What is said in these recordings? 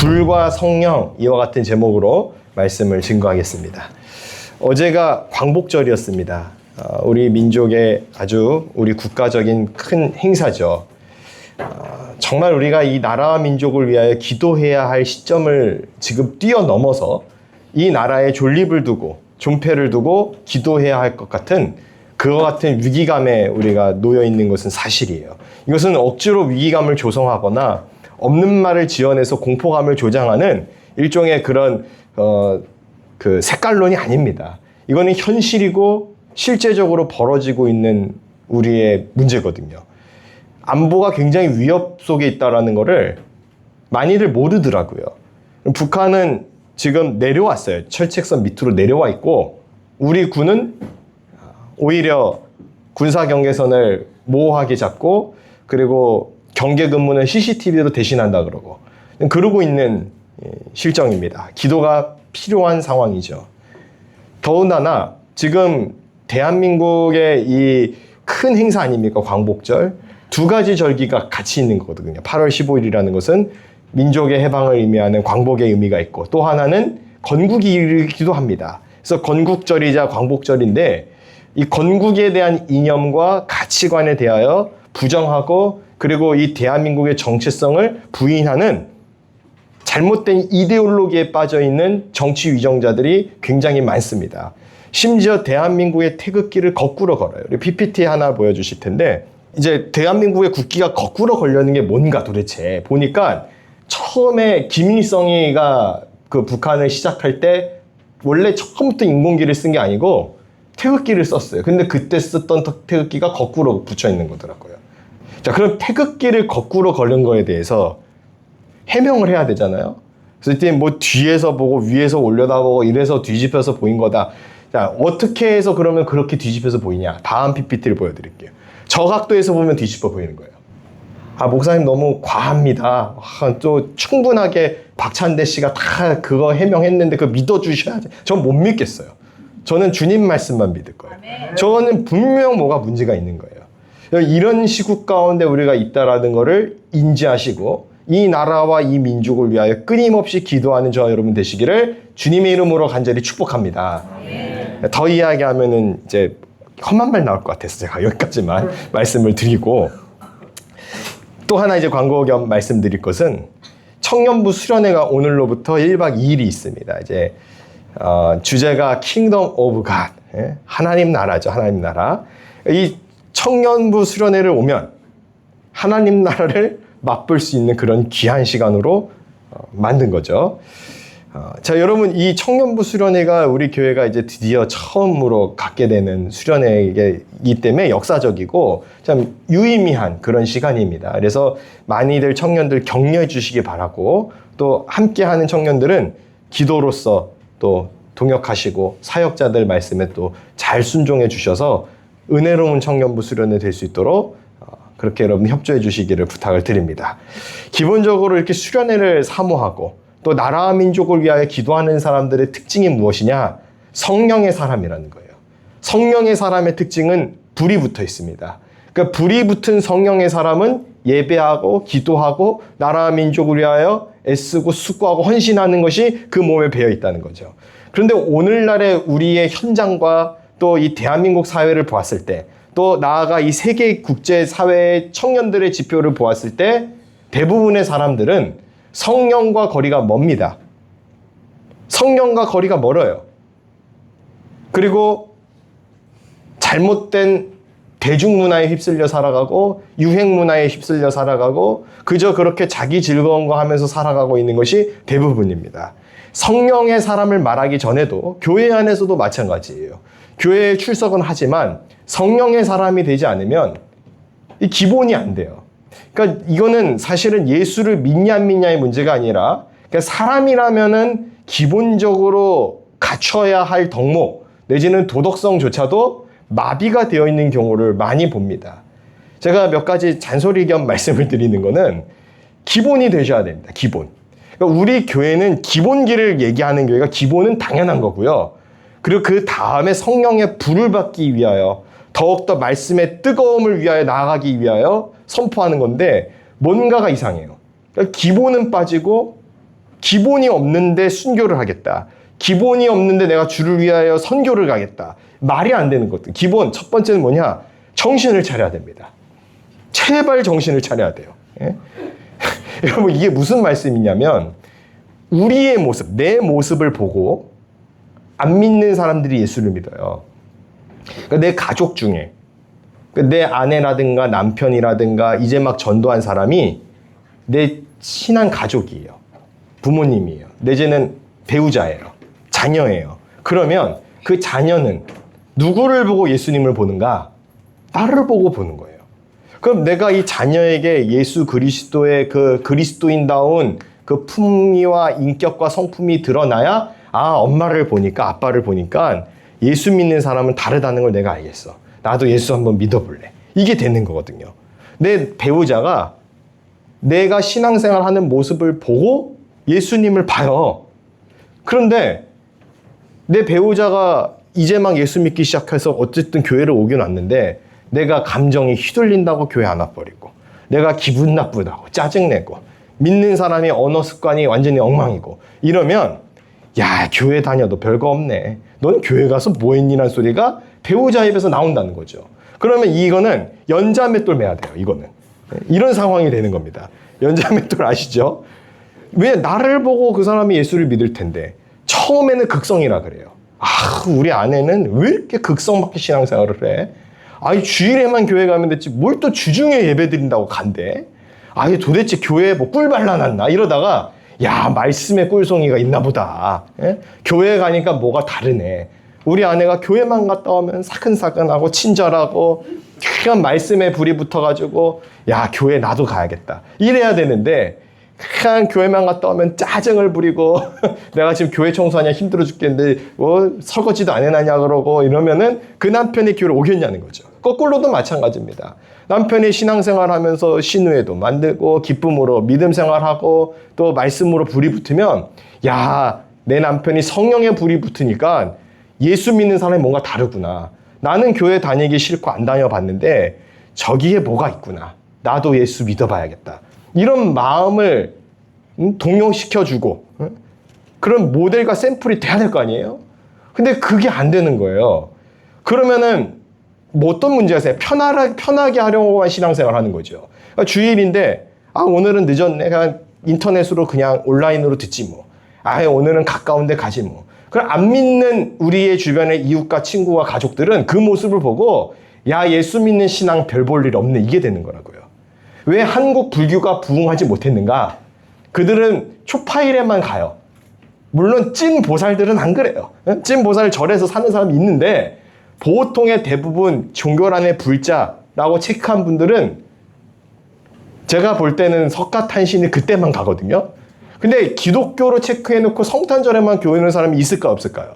불과 성령 이와 같은 제목으로 말씀을 증거하겠습니다. 어제가 광복절이었습니다. 우리 민족의 아주 우리 국가적인 큰 행사죠. 정말 우리가 이 나라와 민족을 위하여 기도해야 할 시점을 지금 뛰어넘어서 이 나라에 존립을 두고 존폐를 두고 기도해야 할 것 같은 그와 같은 위기감에 우리가 놓여 있는 것은 사실이에요. 이것은 억지로 위기감을 조성하거나 없는 말을 지어내서 공포감을 조장하는 일종의 그런 그 색깔론이 아닙니다. 이거는 현실이고 실제적으로 벌어지고 있는 우리의 문제거든요. 안보가 굉장히 위협 속에 있다는 것을 많이들 모르더라고요. 북한은 지금 내려왔어요. 철책선 밑으로 내려와 있고 우리 군은 오히려 군사 경계선을 모호하게 잡고 그리고 경계 근무는 CCTV로 대신한다 그러고 있는 실정입니다. 기도가 필요한 상황이죠. 더군다나 지금 대한민국의 이 큰 행사 아닙니까? 광복절. 두 가지 절기가 같이 있는 거거든요. 8월 15일이라는 것은 민족의 해방을 의미하는 광복의 의미가 있고 또 하나는 건국이기도 합니다. 그래서 건국절이자 광복절인데 이 건국에 대한 이념과 가치관에 대하여 부정하고 그리고 이 대한민국의 정체성을 부인하는 잘못된 이데올로기에 빠져있는 정치 위정자들이 굉장히 많습니다. 심지어 대한민국의 태극기를 거꾸로 걸어요. 우리 PPT 하나 보여주실 텐데 이제 대한민국의 국기가 거꾸로 걸려있는 게 뭔가 도대체 보니까 처음에 김일성이가 그 북한을 시작할 때 원래 처음부터 인공기를 쓴 게 아니고 태극기를 썼어요. 근데 그때 썼던 태극기가 거꾸로 붙여 있는 거더라고요. 자, 그럼 태극기를 거꾸로 걸린 거에 대해서 해명을 해야 되잖아요. 그래서 이때 뭐 뒤에서 보고 위에서 올려다보고 이래서 뒤집혀서 보인 거다. 자, 어떻게 해서 그러면 그렇게 뒤집혀서 보이냐? 다음 PPT를 보여드릴게요. 저 각도에서 보면 뒤집어 보이는 거예요. 목사님 너무 과합니다. 또 충분하게 박찬대 씨가 다 그거 해명했는데 그거 믿어주셔야지. 전 못 믿겠어요. 저는 주님 말씀만 믿을 거예요. 저는 분명 뭐가 문제가 있는 거예요. 이런 시국 가운데 우리가 있다라는 거를 인지하시고 이 나라와 이 민족을 위하여 끊임없이 기도하는 저와 여러분 되시기를 주님의 이름으로 간절히 축복합니다. 더 이야기하면은 이제 험한 말 나올 것 같아서 제가 여기까지만 말씀을 드리고 또 하나 이제 광고 겸 말씀드릴 것은 청년부 수련회가 오늘로부터 1박 2일이 있습니다. 이제 주제가 Kingdom of God, 하나님 나라죠. 하나님 나라. 이 청년부 수련회를 오면 하나님 나라를 맛볼 수 있는 그런 귀한 시간으로 만든 거죠. 자, 여러분, 이 청년부 수련회가 우리 교회가 이제 드디어 처음으로 갖게 되는 수련회이기 때문에 역사적이고 참 유의미한 그런 시간입니다. 그래서 많이들 청년들 격려해 주시기 바라고 또 함께하는 청년들은 기도로서 또 동역하시고 사역자들 말씀에 또 잘 순종해 주셔서 은혜로운 청년부 수련회 될 수 있도록 그렇게 여러분 협조해 주시기를 부탁을 드립니다. 기본적으로 이렇게 수련회를 사모하고 또 나라와 민족을 위하여 기도하는 사람들의 특징이 무엇이냐? 성령의 사람이라는 거예요. 성령의 사람의 특징은 불이 붙어 있습니다. 그러니까 불이 붙은 성령의 사람은 예배하고 기도하고 나라와 민족을 위하여 애쓰고 숙고하고 헌신하는 것이 그 몸에 배어 있다는 거죠. 그런데 오늘날의 우리의 현장과 또 이 대한민국 사회를 보았을 때 또 나아가 이 세계 국제 사회의 청년들의 지표를 보았을 때 대부분의 사람들은 성령과 거리가 멉니다. 성령과 거리가 멀어요. 그리고 잘못된 대중문화에 휩쓸려 살아가고 유행문화에 휩쓸려 살아가고 그저 그렇게 자기 즐거운 거 하면서 살아가고 있는 것이 대부분입니다. 성령의 사람을 말하기 전에도 교회 안에서도 마찬가지예요. 교회에 출석은 하지만 성령의 사람이 되지 않으면 이 기본이 안 돼요. 그러니까 이거는 사실은 예수를 믿냐 안 믿냐의 문제가 아니라 그러니까 사람이라면은 기본적으로 갖춰야 할 덕목 내지는 도덕성조차도 마비가 되어 있는 경우를 많이 봅니다. 제가 몇 가지 잔소리 겸 말씀을 드리는 거는 기본이 되셔야 됩니다. 기본. 그러니까 우리 교회는 기본기를 얘기하는 교회가 기본은 당연한 거고요. 그리고 그 다음에 성령의 불을 받기 위하여 더욱더 말씀의 뜨거움을 위하여 나아가기 위하여 선포하는 건데 뭔가가 이상해요. 그러니까 기본은 빠지고 기본이 없는데 순교를 하겠다. 기본이 없는데 내가 주를 위하여 선교를 가겠다. 말이 안 되는 것들. 기본 첫 번째는 뭐냐? 정신을 차려야 됩니다. 제발 정신을 차려야 돼요. 예? 여러분 이게 무슨 말씀이냐면 우리의 모습, 내 모습을 보고 안 믿는 사람들이 예수를 믿어요. 그러니까 내 가족 중에 내 아내라든가 남편이라든가 이제 막 전도한 사람이 내 친한 가족이에요. 부모님이에요. 내지는 배우자예요. 자녀예요. 그러면 그 자녀는 누구를 보고 예수님을 보는가? 나를 보고 보는 거예요. 그럼 내가 이 자녀에게 예수 그리스도의 그 그리스도인다운 그 품위와 인격과 성품이 드러나야 엄마를 보니까 아빠를 보니까 예수 믿는 사람은 다르다는 걸 내가 알겠어. 나도 예수 한번 믿어볼래. 이게 되는 거거든요. 내 배우자가 내가 신앙생활 하는 모습을 보고 예수님을 봐요. 그런데 내 배우자가 이제 막 예수 믿기 시작해서 어쨌든 교회를 오긴 왔는데 내가 감정이 휘둘린다고 교회 안 와버리고 내가 기분 나쁘다고 짜증내고 믿는 사람이 언어 습관이 완전히 엉망이고 이러면 야 교회 다녀도 별거 없네. 넌 교회 가서 뭐 했니라는 소리가 배우자 입에서 나온다는 거죠. 그러면 이거는 연자맷돌 매야 돼요. 이거는. 이런 상황이 되는 겁니다. 연자맷돌 아시죠? 왜 나를 보고 그 사람이 예수를 믿을 텐데 처음에는 극성이라 그래요. 우리 아내는 왜 이렇게 극성맞게 신앙생활을 해? 주일에만 교회 가면 됐지 뭘 또 주중에 예배 드린다고 간대? 도대체 교회에 뭐 꿀 발라놨나? 이러다가 말씀에 꿀송이가 있나 보다. 예? 교회 가니까 뭐가 다르네. 우리 아내가 교회만 갔다 오면 사근사근하고 친절하고 그냥 말씀에 불이 붙어가지고 교회 나도 가야겠다. 이래야 되는데 그냥 교회만 갔다 오면 짜증을 부리고 내가 지금 교회 청소하냐 힘들어 죽겠는데 설거지도 안 해놨냐 그러고 이러면은 그 남편이 교회를 오겠냐는 거죠. 거꾸로도 마찬가지입니다. 남편이 신앙생활 하면서 신우회도 만들고 기쁨으로 믿음 생활하고 또 말씀으로 불이 붙으면 내 남편이 성령의 불이 붙으니까 예수 믿는 사람이 뭔가 다르구나. 나는 교회 다니기 싫고 안 다녀봤는데 저기에 뭐가 있구나. 나도 예수 믿어봐야겠다. 이런 마음을 동요시켜주고 그런 모델과 샘플이 돼야 될 거 아니에요? 근데 그게 안 되는 거예요. 그러면은 뭐 어떤 문제가 있어요? 편하게 하려고 신앙생활 하는 거죠. 그러니까 주일인데 오늘은 늦었네. 그냥 인터넷으로 그냥 온라인으로 듣지 뭐. 오늘은 가까운데 가지 뭐. 그럼 안 믿는 우리의 주변의 이웃과 친구와 가족들은 그 모습을 보고 예수 믿는 신앙 별 볼 일 없네. 이게 되는 거라고요. 왜 한국 불교가 부흥하지 못했는가? 그들은 초파일에만 가요. 물론 찐 보살들은 안 그래요. 찐 보살 절에서 사는 사람이 있는데 보통의 대부분 종교란의 불자라고 체크한 분들은 제가 볼 때는 석가탄신일 그때만 가거든요. 근데 기독교로 체크해놓고 성탄절에만 교회 오는 사람이 있을까 없을까요?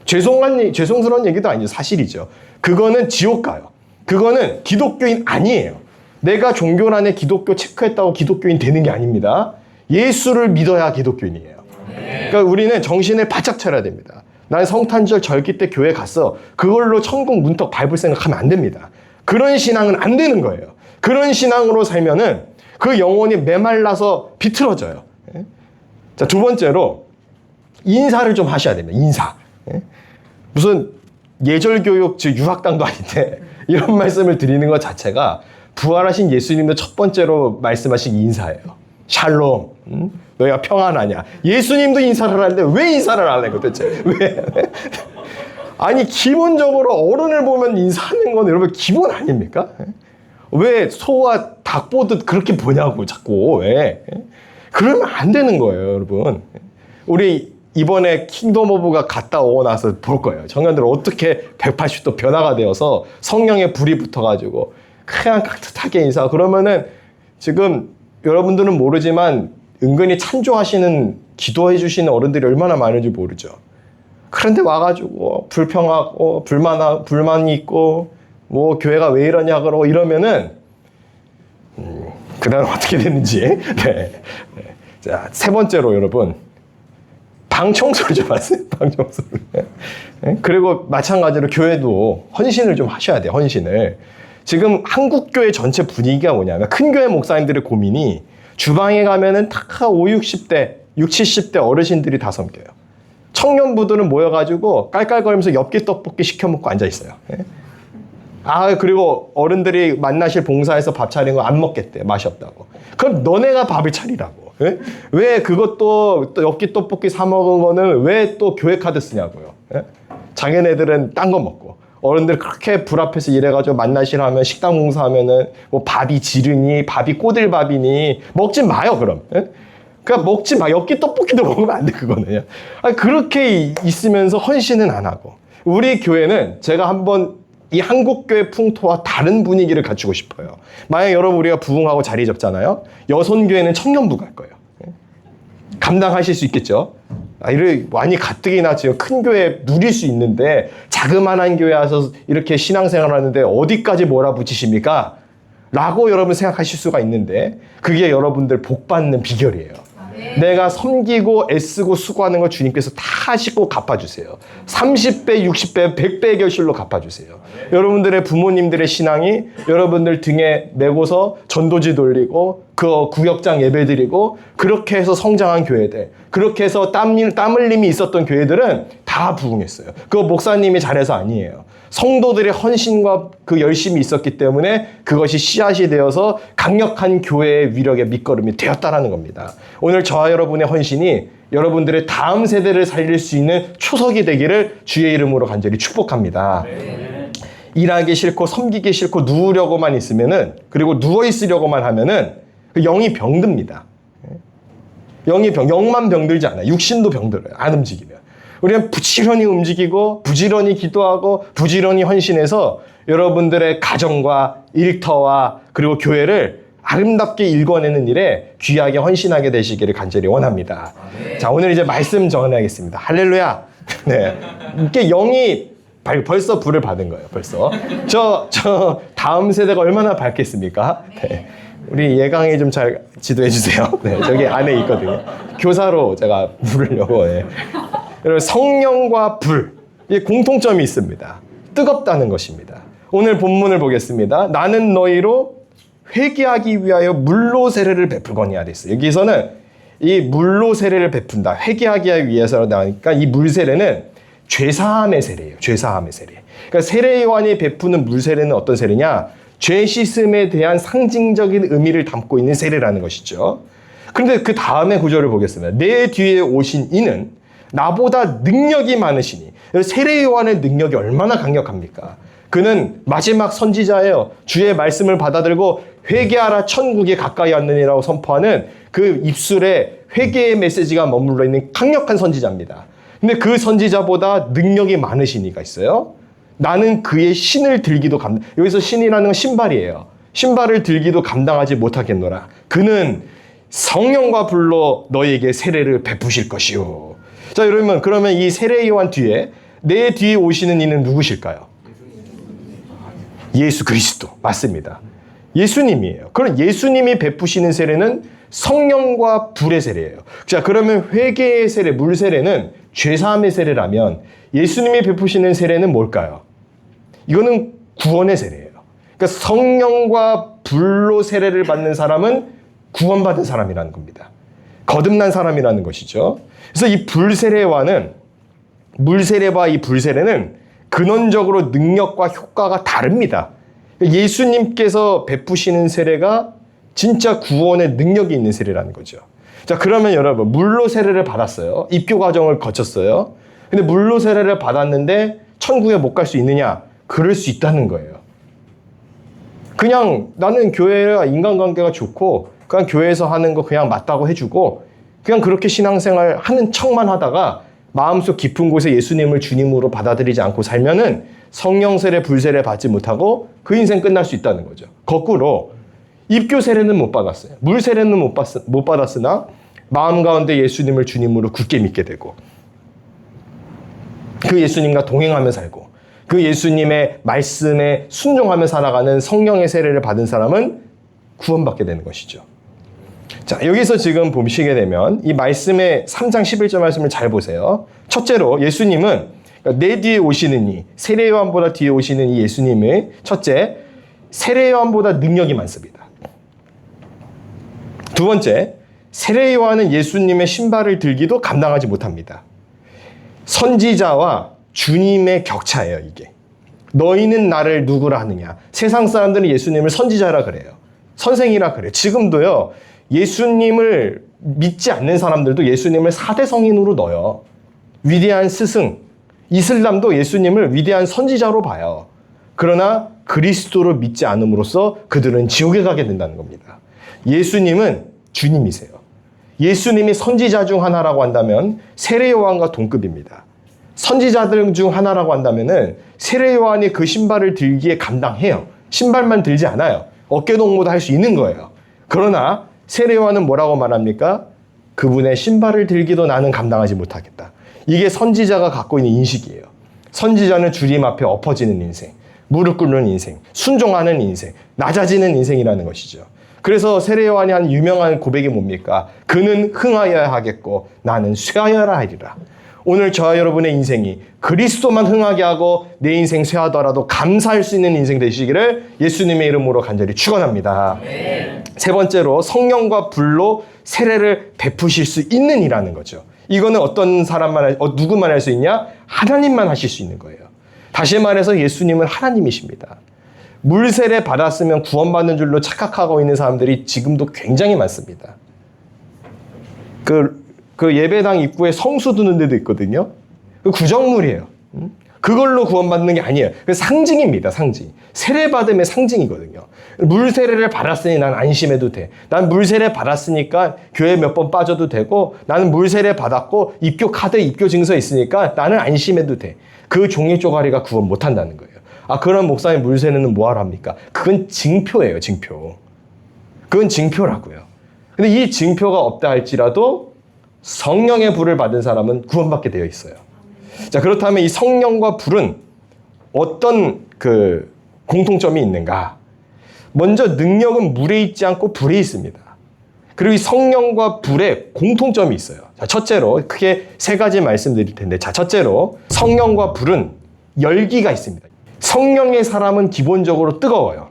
죄송스러운 얘기도 아니죠. 사실이죠. 그거는 지옥 가요. 그거는 기독교인 아니에요. 내가 종교란에 기독교 체크했다고 기독교인 되는 게 아닙니다. 예수를 믿어야 기독교인이에요. 그러니까 우리는 정신을 바짝 차려야 됩니다. 난 성탄절 절기 때 교회 갔어. 그걸로 천국 문턱 밟을 생각하면 안 됩니다. 그런 신앙은 안 되는 거예요. 그런 신앙으로 살면은 그 영혼이 메말라서 비틀어져요. 자, 두 번째로 인사를 좀 하셔야 됩니다. 인사. 무슨 예절교육, 즉 유학당도 아닌데 이런 말씀을 드리는 것 자체가 부활하신 예수님도 첫 번째로 말씀하신 인사예요. 샬롬. 너희가 평안하냐. 예수님도 인사를 하는데 왜 인사를 안 해요 도대체? 왜? 아니 기본적으로 어른을 보면 인사하는 건 여러분 기본 아닙니까? 왜 소와 닭 보듯 그렇게 보냐고 자꾸. 왜? 그러면 안 되는 거예요 여러분. 우리 이번에 킹덤 오브가 갔다 오고 나서 볼 거예요. 청년들 어떻게 180도 변화가 되어서 성령의 불이 붙어가지고 그냥 깍듯하게 인사. 그러면은 지금 여러분들은 모르지만 은근히 찬조하시는 기도해 주시는 어른들이 얼마나 많은지 모르죠. 그런데 와가지고 불평하고 불만이 있고 뭐 교회가 왜 이러냐 그러고 이러면은 그다음 어떻게 됐는지. 네. 자, 세 번째로 여러분 방 청소를 좀 하세요. 방 청소를. 네? 그리고 마찬가지로 교회도 헌신을 좀 하셔야 돼요. 헌신을. 지금 한국 교회 전체 분위기가 뭐냐면 큰 교회 목사님들의 고민이 주방에 가면은 다 50, 60대 60, 70대 어르신들이 다 섬겨요. 청년부들은 모여가지고 깔깔거리면서 엽기 떡볶이 시켜 먹고 앉아 있어요. 그리고 어른들이 만나실 봉사에서 밥 차린 거 안 먹겠대. 맛이 없다고. 그럼 너네가 밥을 차리라고. 왜 그것도 또 엽기 떡볶이 사 먹은 거는 왜 또 교회 카드 쓰냐고요. 자기네들은 딴 거 먹고. 어른들 그렇게 불 앞에서 일해가지고 만나시라 하면 식당 봉사하면은 뭐 밥이 지르니 밥이 꼬들밥이니 먹지 마요 그럼. 그러니까 먹지 마. 엽기 떡볶이도 먹으면 안 돼 그거는. 그렇게 있으면서 헌신은 안 하고. 우리 교회는 제가 한번 이 한국교회 풍토와 다른 분위기를 갖추고 싶어요. 만약 여러분 우리가 부흥하고 자리 잡잖아요. 여손교회는 청년부 갈 거예요. 감당하실 수 있겠죠? 이를 많이 가뜩이나 지금 큰 교회 누릴 수 있는데 자그마한 교회 와서 이렇게 신앙생활 하는데 어디까지 몰아붙이십니까? 라고 여러분 생각하실 수가 있는데 그게 여러분들 복 받는 비결이에요. 내가 섬기고 애쓰고 수고하는 걸 주님께서 다 하시고 갚아주세요. 30배, 60배, 100배의 결실로 갚아주세요. 여러분들의 부모님들의 신앙이 여러분들 등에 메고서 전도지 돌리고 그 구역장 예배 드리고 그렇게 해서 성장한 교회들, 그렇게 해서 땀 흘림이 있었던 교회들은 다 부흥했어요. 그거 목사님이 잘해서 아니에요. 성도들의 헌신과 그 열심이 있었기 때문에 그것이 씨앗이 되어서 강력한 교회의 위력의 밑거름이 되었다라는 겁니다. 오늘 저와 여러분의 헌신이 여러분들의 다음 세대를 살릴 수 있는 초석이 되기를 주의 이름으로 간절히 축복합니다. 일하기 싫고 섬기기 싫고 누우려고만 있으면은, 그리고 누워 있으려고만 하면은 그 영이 병듭니다. 영만 병들지 않아요. 육신도 병들어요. 안 움직이면. 우리는 부지런히 움직이고 부지런히 기도하고 부지런히 헌신해서 여러분들의 가정과 일터와 그리고 교회를 아름답게 일궈내는 일에 귀하게 헌신하게 되시기를 간절히 원합니다. 자, 오늘 이제 말씀 전하겠습니다. 할렐루야. 네. 이게 영이 벌써 불을 받은 거예요. 벌써. 저 다음 세대가 얼마나 밝겠습니까? 네. 우리 예강이 좀 잘 지도해 주세요. 네, 저기 안에 있거든요. 교사로 제가 부르려고. 네. 여러분, 성령과 불, 이 공통점이 있습니다. 뜨겁다는 것입니다. 오늘 본문을 보겠습니다. 나는 너희로 회개하기 위하여 물로 세례를 베풀거니와 됐어요. 여기서는 이 물로 세례를 베푼다, 회개하기 위해서 나오니까 이 물 세례는 죄사함의 세례예요. 죄사함의 세례. 그러니까 세례 요한이 베푸는 물 세례는 어떤 세례냐? 죄 씻음에 대한 상징적인 의미를 담고 있는 세례라는 것이죠. 그런데 그 다음에 구절을 보겠습니다. 내 뒤에 오신 이는 나보다 능력이 많으시니. 세례 요한의 능력이 얼마나 강력합니까? 그는 마지막 선지자예요. 주의 말씀을 받아들고 회개하라 천국이 가까이 왔느니라고 선포하는 그 입술에 회개의 메시지가 머물러 있는 강력한 선지자입니다. 근데 그 선지자보다 능력이 많으신 이가 있어요. 나는 그의 신을 들기도 여기서 신이라는 건 신발이에요. 신발을 들기도 감당하지 못하겠노라. 그는 성령과 불로 너희에게 세례를 베푸실 것이요. 자, 여러분, 그러면 이 세례 요한 뒤에 내 뒤에 오시는 이는 누구실까요? 예수 그리스도. 맞습니다. 예수님이에요. 그럼 예수님이 베푸시는 세례는 성령과 불의 세례예요. 자, 그러면 회개의 세례, 물 세례는 죄사함의 세례라면 예수님이 베푸시는 세례는 뭘까요? 이거는 구원의 세례예요. 그러니까 성령과 불로 세례를 받는 사람은 구원받은 사람이라는 겁니다. 거듭난 사람이라는 것이죠. 그래서 이 불세례와는, 물세례와 이 불세례는 근원적으로 능력과 효과가 다릅니다. 예수님께서 베푸시는 세례가 진짜 구원의 능력이 있는 세례라는 거죠. 자, 그러면 여러분, 물로 세례를 받았어요. 입교 과정을 거쳤어요. 근데 물로 세례를 받았는데 천국에 못 갈 수 있느냐? 그럴 수 있다는 거예요. 그냥 나는 교회와 인간관계가 좋고 그냥 교회에서 하는 거 그냥 맞다고 해주고 그냥 그렇게 신앙생활 하는 척만 하다가 마음속 깊은 곳에 예수님을 주님으로 받아들이지 않고 살면은 성령 세례, 불세례 받지 못하고 그 인생 끝날 수 있다는 거죠. 거꾸로 입교 세례는 못 받았어요. 물 세례는 못 받았으나 마음 가운데 예수님을 주님으로 굳게 믿게 되고 그 예수님과 동행하며 살고 그 예수님의 말씀에 순종하며 살아가는 성령의 세례를 받은 사람은 구원받게 되는 것이죠. 자, 여기서 지금 보시게 되면 이 말씀의 3장 11절 말씀을 잘 보세요. 첫째로 예수님은 내 뒤에 오시는 이, 세례 요한보다 뒤에 오시는 이 예수님의 첫째, 세례 요한보다 능력이 많습니다. 두 번째, 세례 요한은 예수님의 신발을 들기도 감당하지 못합니다. 선지자와 주님의 격차예요, 이게. 너희는 나를 누구라 하느냐. 세상 사람들은 예수님을 선지자라 그래요. 선생이라 그래요. 지금도요, 예수님을 믿지 않는 사람들도 예수님을 4대 성인으로 넣어요. 위대한 스승, 이슬람도 예수님을 위대한 선지자로 봐요. 그러나 그리스도를 믿지 않음으로써 그들은 지옥에 가게 된다는 겁니다. 예수님은 주님이세요. 예수님이 선지자 중 하나라고 한다면 세례 요한과 동급입니다. 선지자들 중 하나라고 한다면은 세례 요한이 그 신발을 들기에 감당해요. 신발만 들지 않아요. 어깨 동무도 할 수 있는 거예요. 그러나 세례 요한은 뭐라고 말합니까? 그분의 신발을 들기도 나는 감당하지 못하겠다. 이게 선지자가 갖고 있는 인식이에요. 선지자는 주님 앞에 엎어지는 인생, 무릎 꿇는 인생, 순종하는 인생, 낮아지는 인생이라는 것이죠. 그래서 세례 요한이 한 유명한 고백이 뭡니까? 그는 흥하여야 하겠고 나는 쇠하여야 하리라. 오늘 저와 여러분의 인생이 그리스도만 흥하게 하고 내 인생 쇠하더라도 감사할 수 있는 인생 되시기를 예수님의 이름으로 간절히 축원합니다. 세 번째로 성령과 불로 세례를 베푸실 수 있는 이라는 거죠. 이거는 어떤 사람만, 누구만 할 수 있냐? 하나님만 하실 수 있는 거예요. 다시 말해서 예수님은 하나님이십니다. 물세례 받았으면 구원받는 줄로 착각하고 있는 사람들이 지금도 굉장히 많습니다. 그 예배당 입구에 성수 두는 데도 있거든요. 그 구정물이에요. 그걸로 구원받는 게 아니에요. 그 상징입니다, 상징. 세례받음의 상징이거든요. 물세례를 받았으니 난 안심해도 돼. 난 물세례 받았으니까 교회 몇 번 빠져도 되고, 나는 물세례 받았고 입교 카드, 입교 증서 있으니까 나는 안심해도 돼. 그 종이 쪼가리가 구원 못한다는 거예요. 아, 그런 목사님 물세례는 뭐하러 합니까? 그건 징표예요, 징표. 그건 징표라고요. 근데 이 징표가 없다 할지라도 성령의 불을 받은 사람은 구원받게 되어 있어요. 자, 그렇다면 이 성령과 불은 어떤 공통점이 있는가? 먼저 능력은 물에 있지 않고 불에 있습니다. 그리고 이 성령과 불에 공통점이 있어요. 자, 첫째로 크게 세 가지 말씀드릴 텐데, 자, 첫째로 성령과 불은 열기가 있습니다. 성령의 사람은 기본적으로 뜨거워요.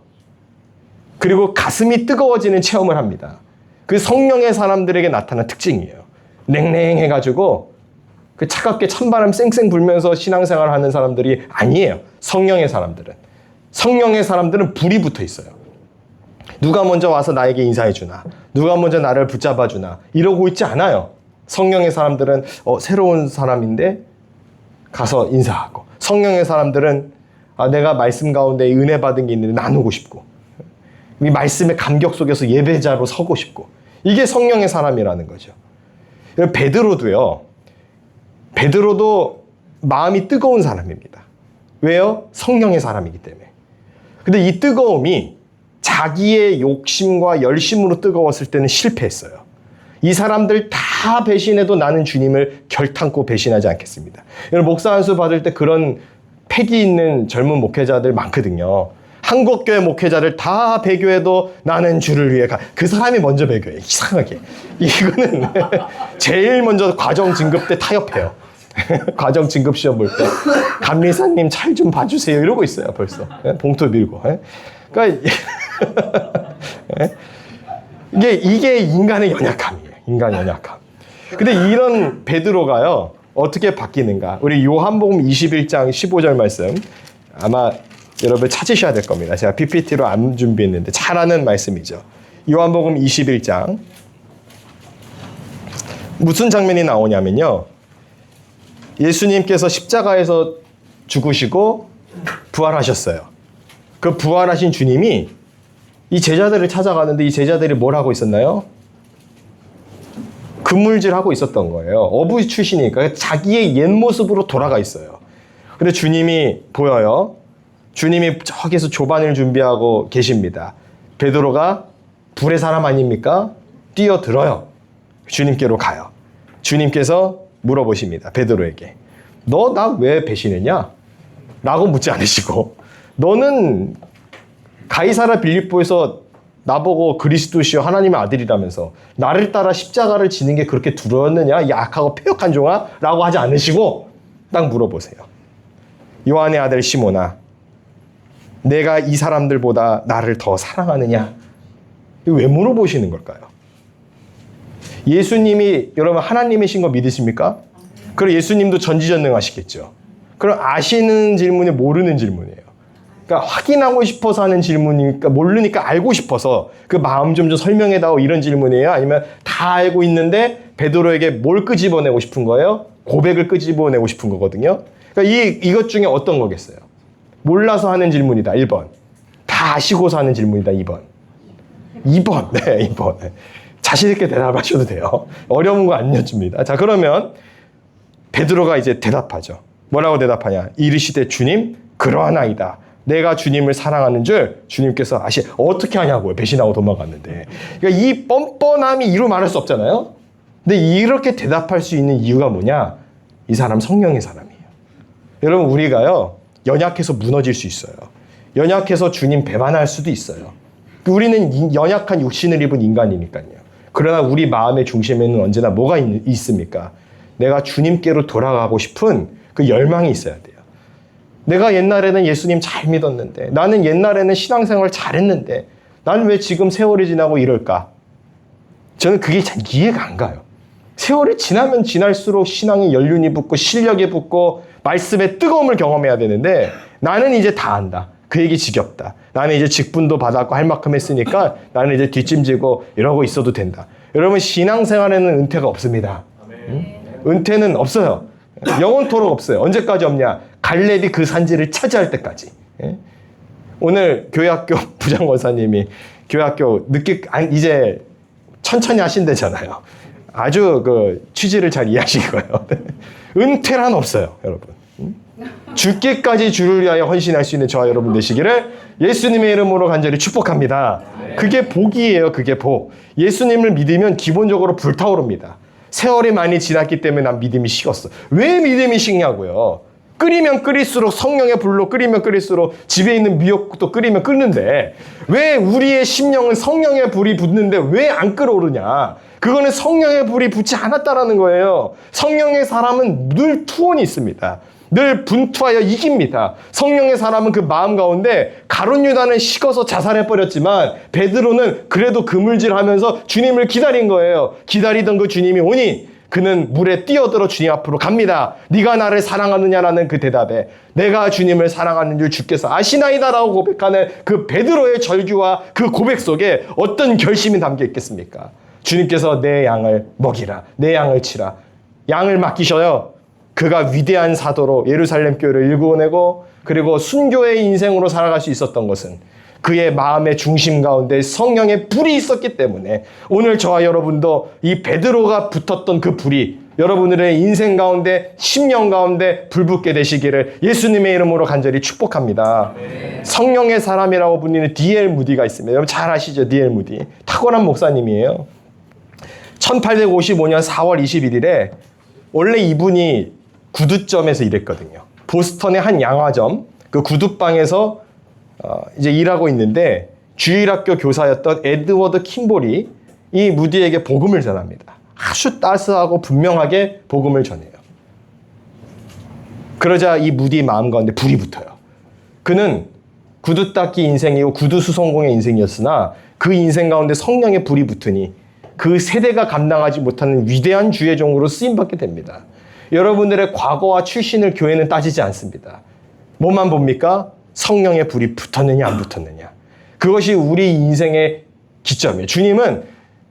그리고 가슴이 뜨거워지는 체험을 합니다. 그 성령의 사람들에게 나타난 특징이에요. 냉랭해가지고 그 차갑게 찬바람 쌩쌩 불면서 신앙생활을 하는 사람들이 아니에요. 성령의 사람들은 불이 붙어 있어요. 누가 먼저 와서 나에게 인사해 주나, 누가 먼저 나를 붙잡아 주나 이러고 있지 않아요. 성령의 사람들은 새로운 사람인데 가서 인사하고, 성령의 사람들은 내가 말씀 가운데 은혜 받은 게 있는데 나누고 싶고, 이 말씀의 감격 속에서 예배자로 서고 싶고, 이게 성령의 사람이라는 거죠. 베드로도 마음이 뜨거운 사람입니다. 왜요? 성령의 사람이기 때문에. 근데 이 뜨거움이 자기의 욕심과 열심으로 뜨거웠을 때는 실패했어요. 이 사람들 다 배신해도 나는 주님을 결탄코 배신하지 않겠습니다. 여러분, 목사 안수 받을 때 그런 패기 있는 젊은 목회자들 많거든요. 한국교회 목회자를 다 배교해도 나는 주를 위해 그 사람이 먼저 배교해. 이상하게. 이거는 제일 먼저 과정 진급 때 타협해요. 과정 진급 시험 볼 때 감리사님 잘 좀 봐주세요 이러고 있어요. 벌써 봉투 밀고. 그러니까 이게 인간의 연약함이에요. 인간의 연약함. 근데 이런 베드로가요, 어떻게 바뀌는가? 우리 요한복음 21장 15절 말씀 아마 여러분 찾으셔야 될 겁니다. 제가 PPT로 안 준비했는데 잘 아는 말씀이죠. 요한복음 21장 무슨 장면이 나오냐면요, 예수님께서 십자가에서 죽으시고 부활하셨어요. 그 부활하신 주님이 이 제자들을 찾아가는데 이 제자들이 뭘 하고 있었나요? 그물질하고 있었던 거예요. 어부 출신이니까 자기의 옛 모습으로 돌아가 있어요. 근데 주님이 보여요. 주님이 저기서 조반을 준비하고 계십니다. 베드로가 불의 사람 아닙니까? 뛰어들어요. 주님께로 가요. 주님께서 물어보십니다. 베드로에게. 너 나 왜 배신했냐? 라고 묻지 않으시고, 너는 가이사라 빌립보에서 나보고 그리스도시요 하나님의 아들이라면서 나를 따라 십자가를 지는 게 그렇게 두려웠느냐? 이 악하고 패역한 종아? 라고 하지 않으시고 딱 물어보세요. 요한의 아들 시몬아, 내가 이 사람들보다 나를 더 사랑하느냐? 왜 물어보시는 걸까요? 예수님이 여러분 하나님이신 거 믿으십니까? 그럼 예수님도 전지전능하시겠죠. 그럼 아시는 질문이 모르는 질문이에요. 그러니까 확인하고 싶어서 하는 질문이니까, 모르니까 알고 싶어서 그 마음 좀 설명해다오 이런 질문이에요? 아니면 다 알고 있는데 베드로에게 뭘 끄집어내고 싶은 거예요? 고백을 끄집어내고 싶은 거거든요. 그러니까 이것 중에 어떤 거겠어요? 몰라서 하는 질문이다. 1번. 다 아시고서 하는 질문이다. 2번. 2번. 네, 2번. 자신 있게 대답하셔도 돼요. 어려운 거 안 여쭙니다. 자, 그러면 베드로가 이제 대답하죠. 뭐라고 대답하냐? 이르시되 주님, 그러하나이다. 내가 주님을 사랑하는 줄 주님께서 어떻게 하냐고요. 배신하고 도망갔는데. 그러니까 이 뻔뻔함이 이루 말할 수 없잖아요. 근데 이렇게 대답할 수 있는 이유가 뭐냐? 이 사람 성령의 사람이에요. 여러분, 우리가요, 연약해서 무너질 수 있어요. 연약해서 주님 배반할 수도 있어요. 우리는 연약한 육신을 입은 인간이니까요. 그러나 우리 마음의 중심에는 언제나 뭐가 있습니까? 내가 주님께로 돌아가고 싶은 그 열망이 있어야 돼요. 내가 옛날에는 예수님 잘 믿었는데, 나는 옛날에는 신앙생활 잘했는데 나는 왜 지금 세월이 지나고 이럴까? 저는 그게 잘 이해가 안 가요. 세월이 지나면 지날수록 신앙에 연륜이 붙고 실력이 붙고 말씀의 뜨거움을 경험해야 되는데, 나는 이제 다 안다. 그 얘기 지겹다. 나는 이제 직분도 받았고 할 만큼 했으니까 나는 이제 뒷짐지고 이러고 있어도 된다. 여러분, 신앙생활에는 은퇴가 없습니다. 응? 은퇴는 없어요. 영원토록 없어요. 언제까지 없냐? 갈렙이 그 산지를 차지할 때까지. 예? 오늘 교회학교 부장원사님이 교회학교 이제 천천히 하신대잖아요. 아주 그 취지를 잘 이해하신 거예요. 은퇴란 없어요, 여러분. 죽기까지 주를 위하여 헌신할 수 있는 저와 여러분 되시기를 예수님의 이름으로 간절히 축복합니다. 그게 복이에요. 그게 복. 예수님을 믿으면 기본적으로 불타오릅니다. 세월이 많이 지났기 때문에 난 믿음이 식었어. 왜 믿음이 식냐고요. 끓이면 끓일수록, 성령의 불로 끓이면 끓일수록 집에 있는 미역국도 끓이면 끓는데, 왜 우리의 심령은 성령의 불이 붙는데 왜 안 끓어오르냐? 그거는 성령의 불이 붙지 않았다라는 거예요. 성령의 사람은 늘 투혼이 있습니다. 늘 분투하여 이깁니다. 성령의 사람은 그 마음 가운데, 가룟 유다는 식어서 자살해버렸지만 베드로는 그래도 그물질하면서 주님을 기다린 거예요. 기다리던 그 주님이 오니 그는 물에 뛰어들어 주님 앞으로 갑니다. 네가 나를 사랑하느냐라는 그 대답에 내가 주님을 사랑하는 줄 주께서 아시나이다라고 고백하는 그 베드로의 절규와 그 고백 속에 어떤 결심이 담겨 있겠습니까? 주님께서 내 양을 먹이라, 내 양을 치라. 양을 맡기셔요. 그가 위대한 사도로 예루살렘 교회를 일구어내고, 그리고 순교의 인생으로 살아갈 수 있었던 것은 그의 마음의 중심 가운데 성령의 불이 있었기 때문에, 오늘 저와 여러분도 이 베드로가 붙었던 그 불이 여러분들의 인생 가운데, 심령 가운데 불붙게 되시기를 예수님의 이름으로 간절히 축복합니다. 성령의 사람이라고 불리는 D.L. 무디가 있습니다. 여러분 잘 아시죠? D.L. 무디. 탁월한 목사님이에요. 1855년 4월 21일에 원래 이분이 구두점에서 일했거든요. 보스턴의 한 양화점 그 구두방에서 이제 일하고 있는데, 주일학교 교사였던 에드워드 킴볼이 이 무디에게 복음을 전합니다. 아주 따스하고 분명하게 복음을 전해요. 그러자 이 무디 마음 가운데 불이 붙어요. 그는 구두 닦기 인생이고 구두 수성공의 인생이었으나 그 인생 가운데 성령의 불이 붙으니 그 세대가 감당하지 못하는 위대한 주의 종으로 쓰임받게 됩니다. 여러분들의 과거와 출신을 교회는 따지지 않습니다. 뭐만 봅니까? 성령의 불이 붙었느냐 안 붙었느냐. 그것이 우리 인생의 기점이에요. 주님은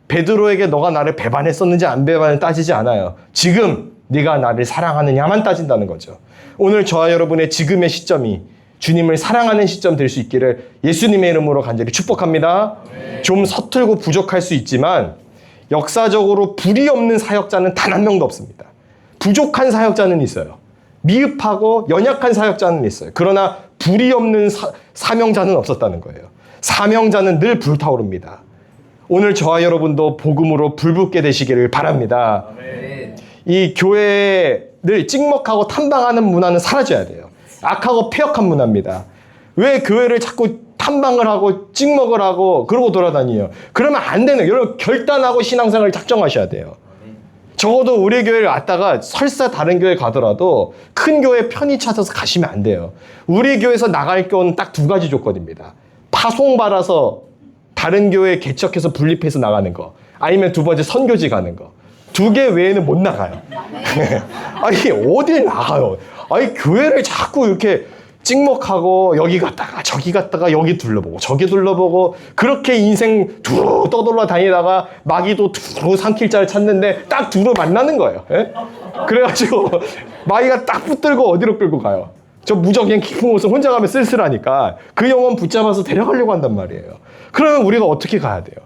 베드로에게 너가 나를 배반했었는지 안 배반을 따지지 않아요. 지금 네가 나를 사랑하느냐만 따진다는 거죠. 오늘 저와 여러분의 지금의 시점이 주님을 사랑하는 시점 될 수 있기를 예수님의 이름으로 간절히 축복합니다. 좀 서툴고 부족할 수 있지만 역사적으로 불이 없는 사역자는 단 한 명도 없습니다. 부족한 사역자는 있어요. 미흡하고 연약한 사역자는 있어요. 그러나 불이 없는 사명자는 없었다는 거예요. 사명자는 늘 불타오릅니다. 오늘 저와 여러분도 복음으로 불붙게 되시기를 바랍니다. 아멘. 이 교회를 찍먹하고 탐방하는 문화는 사라져야 돼요. 악하고 폐역한 문화입니다. 왜 교회를 자꾸 탐방을 하고 찍먹을 하고 그러고 돌아다니요? 그러면 안 되는, 여러분 결단하고 신앙생활을 작정하셔야 돼요. 적어도 우리 교회를 왔다가 설사 다른 교회 가더라도 큰 교회 편히 찾아서 가시면 안 돼요. 우리 교회에서 나갈 경우는 딱 두 가지 조건입니다. 파송받아서 다른 교회에 개척해서 분립해서 나가는 거, 아니면 두 번째 선교지 가는 거. 두 개 외에는 못 나가요. 아니 어딜 나가요? 아니 교회를 자꾸 이렇게 찍먹하고 여기 갔다가 저기 갔다가 여기 둘러보고 저기 둘러보고 그렇게 인생 두루 떠돌아 다니다가 마귀도 두루 삼킬자를 찾는데 딱 두루 만나는 거예요. 예? 그래가지고 마귀가 딱 붙들고 어디로 끌고 가요? 저 무적행 깊은 곳을 혼자 가면 쓸쓸하니까 그 영혼 붙잡아서 데려가려고 한단 말이에요. 그러면 우리가 어떻게 가야 돼요?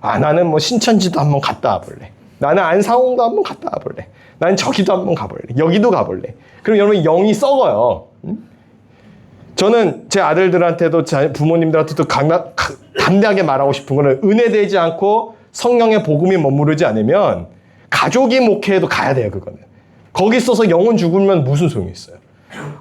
아 나는 뭐 신천지도 한번 갔다 와볼래. 나는 안상홍도 한번 갔다 와볼래. 나는 저기도 한번 가볼래. 여기도 가볼래. 그럼 여러분 영이 썩어요. 저는 제 아들들한테도 부모님들한테도 담대하게 말하고 싶은 거는 은혜되지 않고 성령의 복음이 머무르지 않으면 가족이 목회해도 가야 돼요. 그거는. 거기 있어서 영혼 죽으면 무슨 소용이 있어요.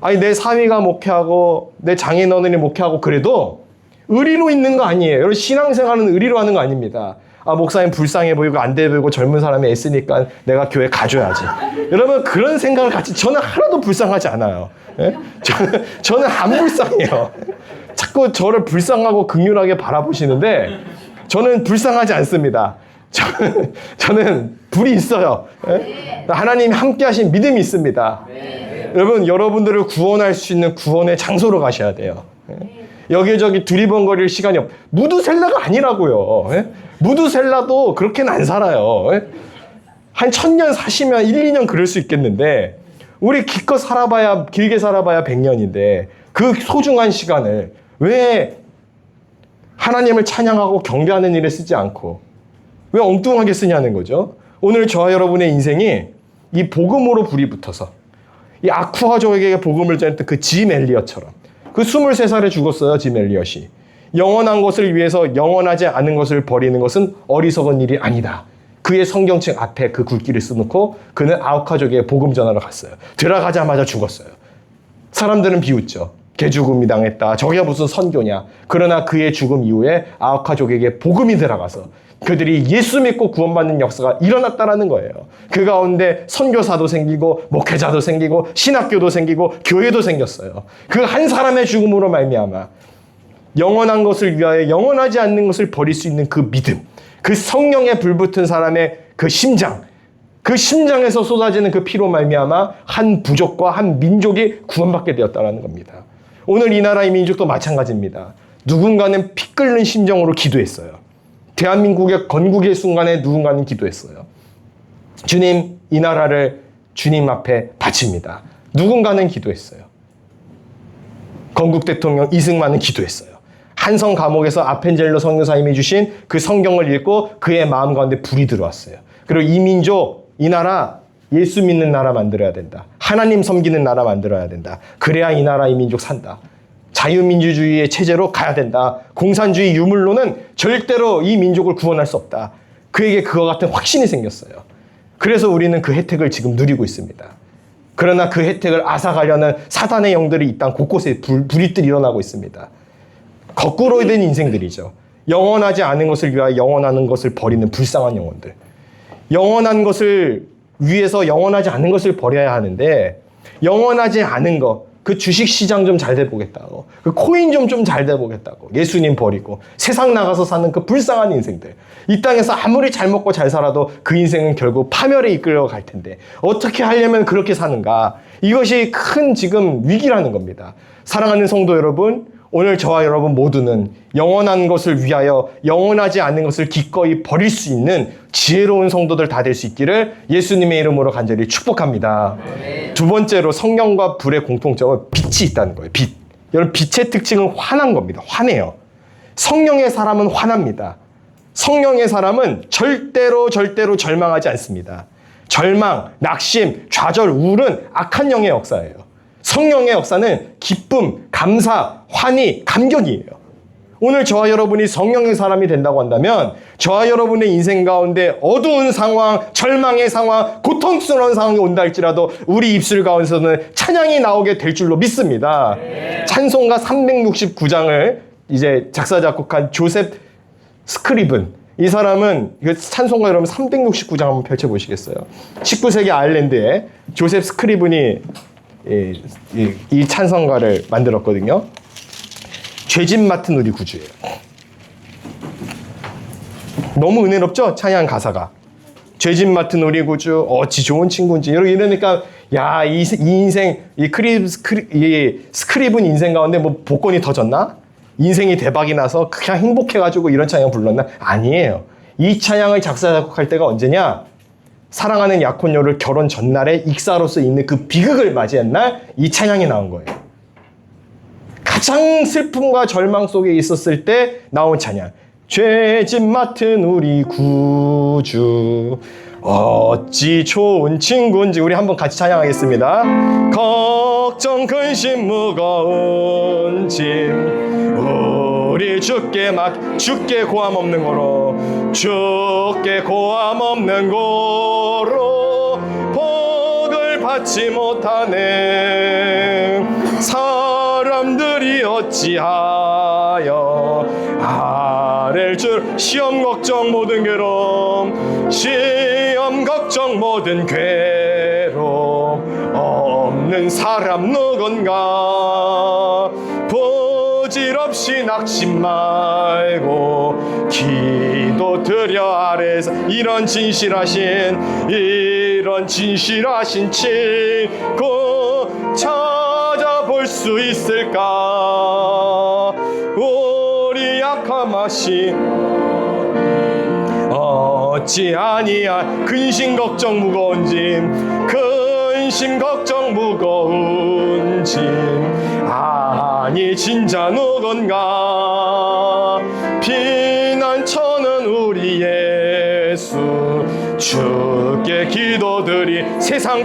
아니 내 사위가 목회하고 내 장인어른이 목회하고 그래도 의리로 있는 거 아니에요. 여러분 신앙생활은 의리로 하는 거 아닙니다. 아 목사님 불쌍해 보이고 안 돼 보이고 젊은 사람이 애쓰니까 내가 교회 가줘야지. 여러분 그런 생각을 같이 저는 하나도 불쌍하지 않아요. 예? 저는 안 불쌍해요. 자꾸 저를 불쌍하고 긍휼하게 바라보시는데 저는 불쌍하지 않습니다. 저는 불이 있어요. 예? 하나님이 함께 하신 믿음이 있습니다. 여러분 여러분들을 구원할 수 있는 구원의 장소로 가셔야 돼요. 예? 여기저기 두리번거릴 시간이 무두셀라가 아니라고요. 예? 무두셀라도 그렇게는 안 살아요. 예? 한 1000년 사시면 1, 2년 그럴 수 있겠는데 우리 기껏 살아봐야 길게 살아봐야 100년인데 그 소중한 시간을 왜 하나님을 찬양하고 경배하는 일에 쓰지 않고 왜 엉뚱하게 쓰냐는 거죠. 오늘 저와 여러분의 인생이 이 복음으로 불이 붙어서 이 아쿠아족에게 복음을 전했던 그 짐 엘리엇처럼 그 23살에 죽었어요. 짐 엘리엇이. 영원한 것을 위해서 영원하지 않은 것을 버리는 것은 어리석은 일이 아니다. 그의 성경책 앞에 그 굵기를 써놓고 그는 아우카족에 복음 전하러 갔어요. 들어가자마자 죽었어요. 사람들은 비웃죠. 개죽음이 당했다. 저게 무슨 선교냐. 그러나 그의 죽음 이후에 아우카족에게 복음이 들어가서 그들이 예수 믿고 구원받는 역사가 일어났다라는 거예요. 그 가운데 선교사도 생기고 목회자도 생기고 신학교도 생기고 교회도 생겼어요. 그 한 사람의 죽음으로 말미암아 영원한 것을 위하여 영원하지 않는 것을 버릴 수 있는 그 믿음, 그 성령에 불붙은 사람의 그 심장, 그 심장에서 쏟아지는 그 피로 말미암아 한 부족과 한 민족이 구원받게 되었다는 겁니다. 오늘 이 나라의 민족도 마찬가지입니다. 누군가는 피 끓는 심정으로 기도했어요. 대한민국의 건국의 순간에 누군가는 기도했어요. 주님, 이 나라를 주님 앞에 바칩니다. 누군가는 기도했어요. 건국 대통령 이승만은 기도했어요. 한성 감옥에서 아펜젤로 선교사님이 주신 그 성경을 읽고 그의 마음 가운데 불이 들어왔어요. 그리고 이 민족, 이 나라 예수 믿는 나라 만들어야 된다. 하나님 섬기는 나라 만들어야 된다. 그래야 이 나라 이 민족 산다. 자유민주주의의 체제로 가야 된다. 공산주의 유물로는 절대로 이 민족을 구원할 수 없다. 그에게 그와 같은 확신이 생겼어요. 그래서 우리는 그 혜택을 지금 누리고 있습니다. 그러나 그 혜택을 앗아가려는 사단의 영들이 이 땅 곳곳에 불이들이 일어나고 있습니다. 거꾸로 된 인생들이죠. 영원하지 않은 것을 위하여 영원한 것을 버리는 불쌍한 영혼들. 영원한 것을 위해서 영원하지 않은 것을 버려야 하는데 영원하지 않은 것, 그 주식시장 좀 잘 돼보겠다고, 그 코인 좀 잘 돼보겠다고 예수님 버리고 세상 나가서 사는 그 불쌍한 인생들. 이 땅에서 아무리 잘 먹고 잘 살아도 그 인생은 결국 파멸에 이끌려갈 텐데 어떻게 하려면 그렇게 사는가. 이것이 큰 지금 위기라는 겁니다. 사랑하는 성도 여러분, 오늘 저와 여러분 모두는 영원한 것을 위하여 영원하지 않은 것을 기꺼이 버릴 수 있는 지혜로운 성도들 다 될 수 있기를 예수님의 이름으로 간절히 축복합니다. 네. 두 번째로 성령과 불의 공통점은 빛이 있다는 거예요. 빛. 여러분 빛의 특징은 환한 겁니다. 환해요. 성령의 사람은 환합니다. 성령의 사람은 절대로 절망하지 않습니다. 절망, 낙심, 좌절, 우울은 악한 영의 역사예요. 성령의 역사는 기쁨, 감사, 환희, 감격이에요. 오늘 저와 여러분이 성령의 사람이 된다고 한다면 저와 여러분의 인생 가운데 어두운 상황, 절망의 상황, 고통스러운 상황이 온다 할지라도 우리 입술 가운데서는 찬양이 나오게 될 줄로 믿습니다. 네. 찬송가 369장을 이제 작사 작곡한 조셉 스크리븐, 이 사람은 찬송가 여러분 369장 한번 펼쳐보시겠어요? 19세기 아일랜드에 조셉 스크리븐이 이 찬송가를 만들었거든요. 죄짐 맡은 우리 구주예요. 너무 은혜롭죠? 찬양 가사가. 죄짐 맡은 우리 구주 어찌 좋은 친구인지. 이러니까 야, 이 인생 이 스크립은 인생 가운데 뭐 복권이 터졌나? 인생이 대박이 나서 그냥 행복해가지고 이런 찬양 불렀나? 아니에요. 이 찬양을 작사 작곡할 때가 언제냐? 사랑하는 약혼녀를 결혼 전날에 익사로서 있는 그 비극을 맞이한 날 이 찬양이 나온 거예요. 가장 슬픔과 절망 속에 있었을 때 나온 찬양. 죄짐 맡은 우리 구주 어찌 좋은 친구인지. 우리 한번 같이 찬양하겠습니다. 걱정 근심 무거운 짐 우리 주께 고함 없는 거로 주께 고함 없는 거로 복을 받지 못하네. 사람들이 어찌하여 아랠 줄. 시험 걱정 모든 괴로움 시험 걱정 모든 괴로움 없는 사람 누군가. 부질없이 낙심 말고 기도 드려 아래서 이런 진실하신 친구 찾아볼 수 있을까. 우리 약함하시 어찌 아니야. 근심 걱정 무거운 짐 아니 진짜 누군가. 피난처는 우리 예수 주께 기도드리. 세상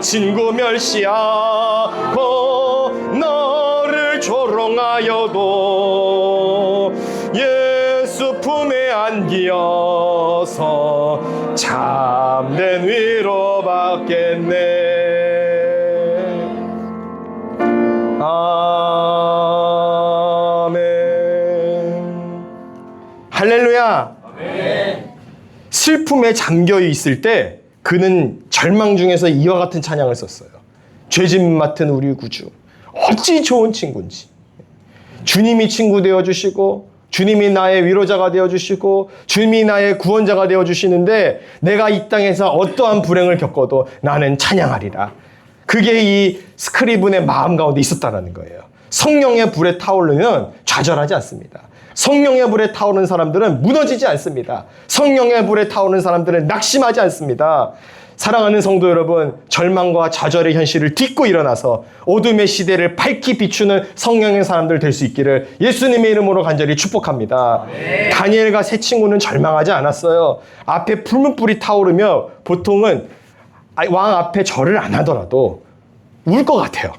친구 멸시하고 너를 조롱하여도 예수 품에 안기어서 참된 위로 받겠네. 아멘. 할렐루야. 아멘. 슬픔에 잠겨 있을 때 그는 절망 중에서 이와 같은 찬양을 썼어요. 죄짐 맡은 우리 구주 어찌 좋은 친구인지. 주님이 친구 되어주시고 주님이 나의 위로자가 되어주시고 주님이 나의 구원자가 되어주시는데 내가 이 땅에서 어떠한 불행을 겪어도 나는 찬양하리라. 그게 이 스크리븐의 마음 가운데 있었다는 거예요. 성령의 불에 타오르면 좌절하지 않습니다. 성령의 불에 타오르는 사람들은 무너지지 않습니다. 성령의 불에 타오르는 사람들은 낙심하지 않습니다. 사랑하는 성도 여러분, 절망과 좌절의 현실을 딛고 일어나서 어둠의 시대를 밝히 비추는 성령의 사람들 될 수 있기를 예수님의 이름으로 간절히 축복합니다. 네. 다니엘과 세 친구는 절망하지 않았어요. 앞에 풀문불이 타오르며 보통은 왕 앞에 절을 안 하더라도 울 것 같아요.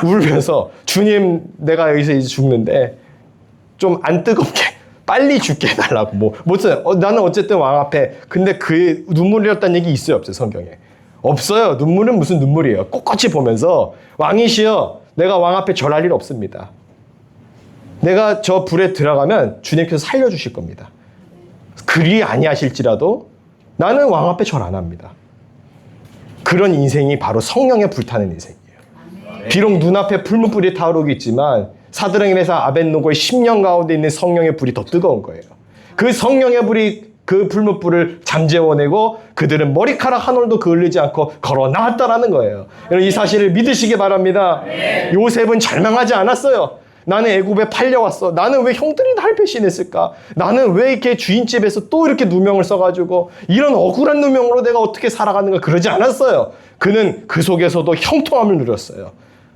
울면서 주님, 내가 여기서 이제 죽는데 좀 안 뜨겁게 빨리 죽게 해달라고. 나는 어쨌든 왕 앞에. 근데 그 눈물이었다는 얘기 있어요, 없어요, 성경에? 없어요. 눈물은 무슨 눈물이에요. 꼿꼿이 보면서 왕이시여, 내가 왕 앞에 절할 일 없습니다. 내가 저 불에 들어가면 주님께서 살려주실 겁니다. 그리 아니하실지라도 나는 왕 앞에 절 안 합니다. 그런 인생이 바로 성령에 불타는 인생이에요. 비록 눈앞에 풀문불이 타오르겠지만 사드랑 메삭 아벳노고의 10년 가운데 있는 성령의 불이 더 뜨거운 거예요. 그 성령의 불이 그 풀문불을 잠재워내고 그들은 머리카락 한 올도 그을리지 않고 걸어 나왔다라는 거예요. 여러분, 이 사실을 믿으시기 바랍니다. 네. 요셉은 절망하지 않았어요. 나는 애굽에 팔려왔어. 나는 왜 형들이 날 배신했을까? 나는 왜 이렇게 주인집에서 또 이렇게 누명을 써가지고 이런 억울한 누명으로 내가 어떻게 살아가는가? 그러지 않았어요. 그는 그 속에서도 형통함을 누렸어요.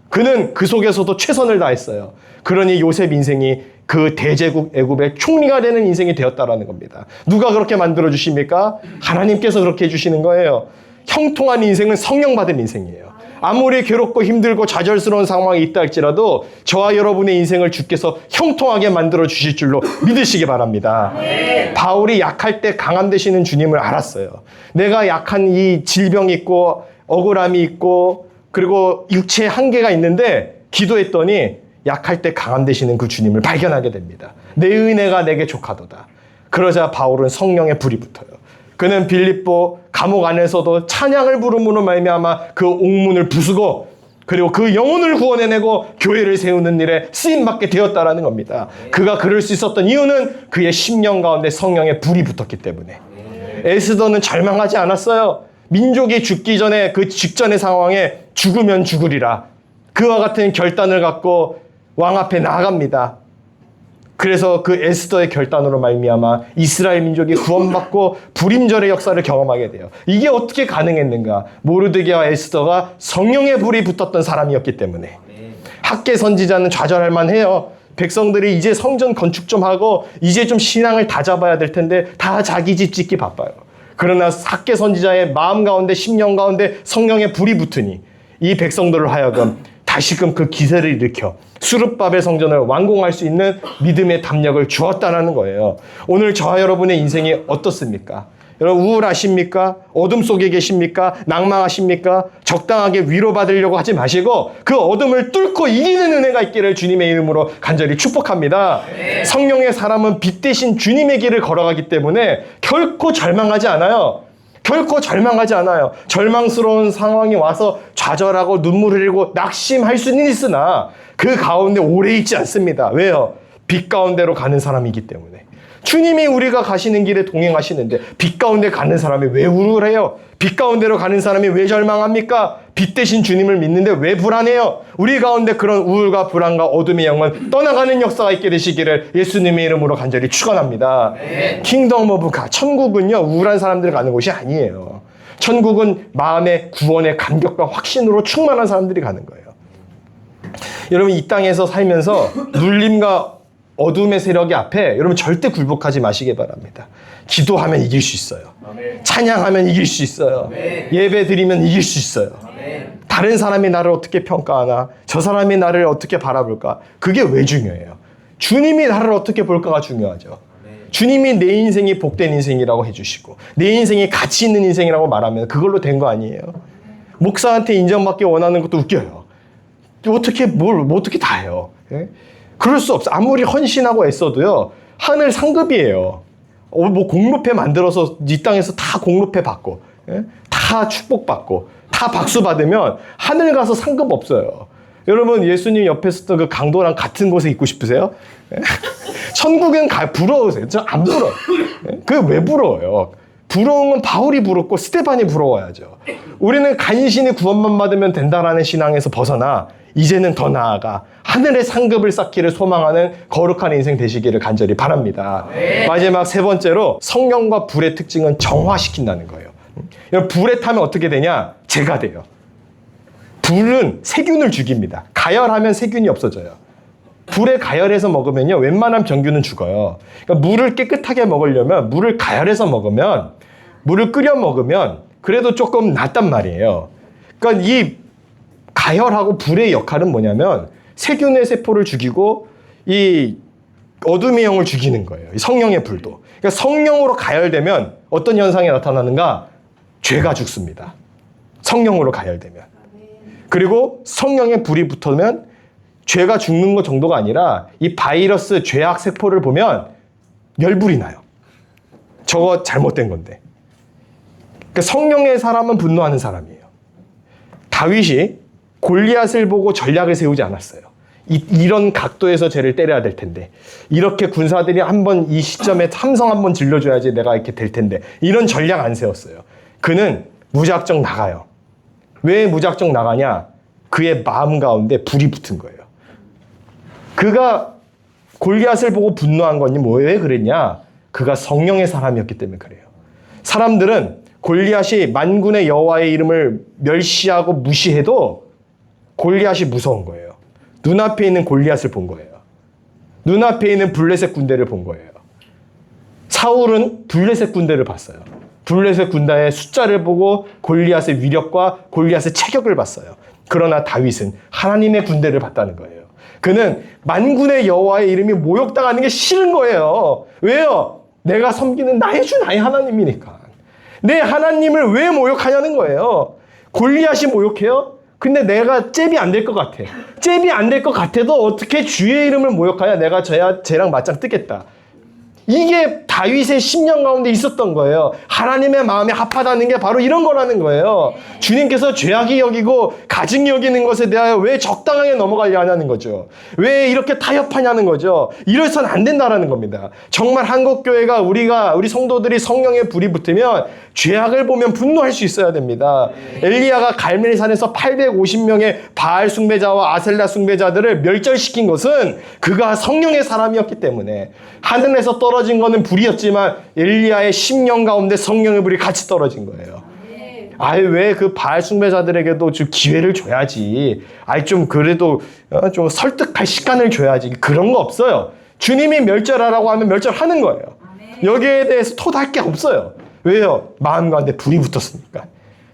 그는 그 속에서도 최선을 다했어요. 그러니 요셉 인생이 그 대제국 애굽의 총리가 되는 인생이 되었다라는 겁니다. 누가 그렇게 만들어 주십니까? 하나님께서 그렇게 해주시는 거예요. 형통한 인생은 성령 받은 인생이에요. 아무리 괴롭고 힘들고 좌절스러운 상황이 있다 할지라도 저와 여러분의 인생을 주께서 형통하게 만들어 주실 줄로 믿으시기 바랍니다. 바울이 약할 때 강함 되시는 주님을 알았어요. 내가 약한 이 질병이 있고 억울함이 있고 그리고 육체의 한계가 있는데 기도했더니 약할 때 강함 되시는 그 주님을 발견하게 됩니다. 내 은혜가 내게 족하도다. 그러자 바울은 성령의 불이 붙어요. 그는 빌립보 감옥 안에서도 찬양을 부름으로 말미암아 그 옥문을 부수고 그리고 그 영혼을 구원해내고 교회를 세우는 일에 쓰임받게 되었다라는 겁니다. 그가 그럴 수 있었던 이유는 그의 심령 가운데 성령의 불이 붙었기 때문에. 에스더는 절망하지 않았어요. 민족이 죽기 전에 그 직전의 상황에 죽으면 죽으리라. 그와 같은 결단을 갖고 왕 앞에 나아갑니다. 그래서 그 에스더의 결단으로 말미암아 이스라엘 민족이 구원받고 불임절의 역사를 경험하게 돼요. 이게 어떻게 가능했는가? 모르드게와 에스더가 성령의 불이 붙었던 사람이었기 때문에. 학개 선지자는 좌절할 만해요. 백성들이 이제 성전 건축 좀 하고 이제 좀 신앙을 다잡아야 될 텐데 다 자기 집 짓기 바빠요. 그러나 학개 선지자의 마음 가운데 심령 가운데 성령의 불이 붙으니 이 백성들을 하여금 다시금 그 기세를 일으켜 수르바벨 성전을 완공할 수 있는 믿음의 담력을 주었다는 거예요. 오늘 저와 여러분의 인생이 어떻습니까? 여러분 우울하십니까? 어둠 속에 계십니까? 낭망하십니까? 적당하게 위로받으려고 하지 마시고 그 어둠을 뚫고 이기는 은혜가 있기를 주님의 이름으로 간절히 축복합니다. 네. 성령의 사람은 빛 대신 주님의 길을 걸어가기 때문에 결코 절망하지 않아요. 결코 절망하지 않아요. 절망스러운 상황이 와서 좌절하고 눈물 흘리고 낙심할 수는 있으나 그 가운데 오래 있지 않습니다. 왜요? 빛 가운데로 가는 사람이기 때문에. 주님이 우리가 가시는 길에 동행하시는데 빛 가운데 가는 사람이 왜 우울해요? 빛 가운데로 가는 사람이 왜 절망합니까? 빛 대신 주님을 믿는데 왜 불안해요? 우리 가운데 그런 우울과 불안과 어둠의 영은 떠나가는 역사가 있게 되시기를 예수님의 이름으로 간절히 축원합니다. 킹덤 오브 갓. 천국은요 우울한 사람들이 가는 곳이 아니에요. 천국은 마음의 구원의 감격과 확신으로 충만한 사람들이 가는 거예요. 여러분 이 땅에서 살면서 눌림과 어둠의 세력이 앞에 여러분 절대 굴복하지 마시기 바랍니다. 기도하면 이길 수 있어요. 찬양하면 이길 수 있어요. 예배 드리면 이길 수 있어요. 다른 사람이 나를 어떻게 평가하나, 저 사람이 나를 어떻게 바라볼까, 그게 왜 중요해요? 주님이 나를 어떻게 볼까가 중요하죠. 주님이 내 인생이 복된 인생이라고 해주시고 내 인생이 가치 있는 인생이라고 말하면 그걸로 된 거 아니에요? 목사한테 인정받기 원하는 것도 웃겨요. 어떻게 다 해요? 그럴 수 없어. 아무리 헌신하고 애써도요, 하늘 상급이에요. 뭐 공로패 만들어서 이 땅에서 다 공로패 받고, 다 축복받고, 다 박수 받으면 하늘 가서 상급 없어요. 여러분, 예수님 옆에 있었던 그 강도랑 같은 곳에 있고 싶으세요? 천국엔 부러우세요? 저 안 부러워. 그게 왜 부러워요? 부러운 건 바울이 부럽고 스테반이 부러워야죠. 우리는 간신히 구원만 받으면 된다라는 신앙에서 벗어나 이제는 더 나아가 하늘의 상급을 쌓기를 소망하는 거룩한 인생 되시기를 간절히 바랍니다. 마지막 세 번째로 성령과 불의 특징은 정화시킨다는 거예요. 불에 타면 어떻게 되냐? 재가 돼요. 불은 세균을 죽입니다. 가열하면 세균이 없어져요. 불에 가열해서 먹으면요, 웬만한 병균은 죽어요. 그러니까 물을 깨끗하게 먹으려면 물을 가열해서 먹으면, 물을 끓여 먹으면 그래도 조금 낫단 말이에요. 그러니까 이 가열하고 불의 역할은 뭐냐면 세균의 세포를 죽이고 이 어둠의 영을 죽이는 거예요. 이 성령의 불도. 그러니까 성령으로 가열되면 어떤 현상이 나타나는가? 죄가 죽습니다. 성령으로 가열되면. 그리고 성령의 불이 붙으면 죄가 죽는 것 정도가 아니라 이 바이러스 죄악 세포를 보면 열불이 나요. 저거 잘못된 건데. 그러니까 성령의 사람은 분노하는 사람이에요. 다윗이 골리앗을 보고 전략을 세우지 않았어요. 이런 각도에서 쟤를 때려야 될 텐데, 이렇게 군사들이 한번 이 시점에 함성 한번 질러줘야지 내가 이렇게 될 텐데, 이런 전략 안 세웠어요. 그는 무작정 나가요. 왜 무작정 나가냐? 그의 마음 가운데 불이 붙은 거예요. 그가 골리앗을 보고 분노한 거니 왜 그랬냐? 그가 성령의 사람이었기 때문에 그래요. 사람들은 골리앗이 만군의 여호와의 이름을 멸시하고 무시해도 골리앗이 무서운 거예요. 눈앞에 있는 골리앗을 본 거예요. 눈앞에 있는 블레셋 군대를 본 거예요. 사울은 블레셋 군대를 봤어요. 블레셋 군대의 숫자를 보고 골리앗의 위력과 골리앗의 체격을 봤어요. 그러나 다윗은 하나님의 군대를 봤다는 거예요. 그는 만군의 여호와의 이름이 모욕당하는 게 싫은 거예요. 왜요? 내가 섬기는 나의 주 나의 하나님이니까. 내 하나님을 왜 모욕하냐는 거예요. 골리앗이 모욕해요? 근데 내가 잽이 안 될 것 같아. 잽이 안 될 것 같아도 어떻게 주의 이름을 모욕하냐? 내가 쟤랑 맞짱 뜨겠다. 이게 다윗의 심령 가운데 있었던 거예요. 하나님의 마음에 합하다는 게 바로 이런 거라는 거예요. 주님께서 죄악이 여기고 가증이 여기는 것에 대하여 왜 적당하게 넘어가려 하냐는 거죠. 왜 이렇게 타협하냐는 거죠. 이래서는 안 된다라는 겁니다. 정말 한국교회가 우리 성도들이 성령의 불이 붙으면 죄악을 보면 분노할 수 있어야 됩니다. 엘리야가 갈멜산에서 850명의 바알 숭배자와 아셀라 숭배자들을 멸절시킨 것은 그가 성령의 사람이었기 때문에, 하늘에서 떨어진 거는 불이었지만 엘리야의 심령 가운데 성령의 불이 같이 떨어진 거예요. 아예 왜 그 바알 숭배자들에게도 좀 기회를 줘야지. 아예 좀 그래도 좀 설득할 시간을 줘야지. 그런 거 없어요. 주님이 멸절하라고 하면 멸절하는 거예요. 여기에 대해서 토닥할 게 없어요. 왜요? 마음 가운데 불이 붙었으니까.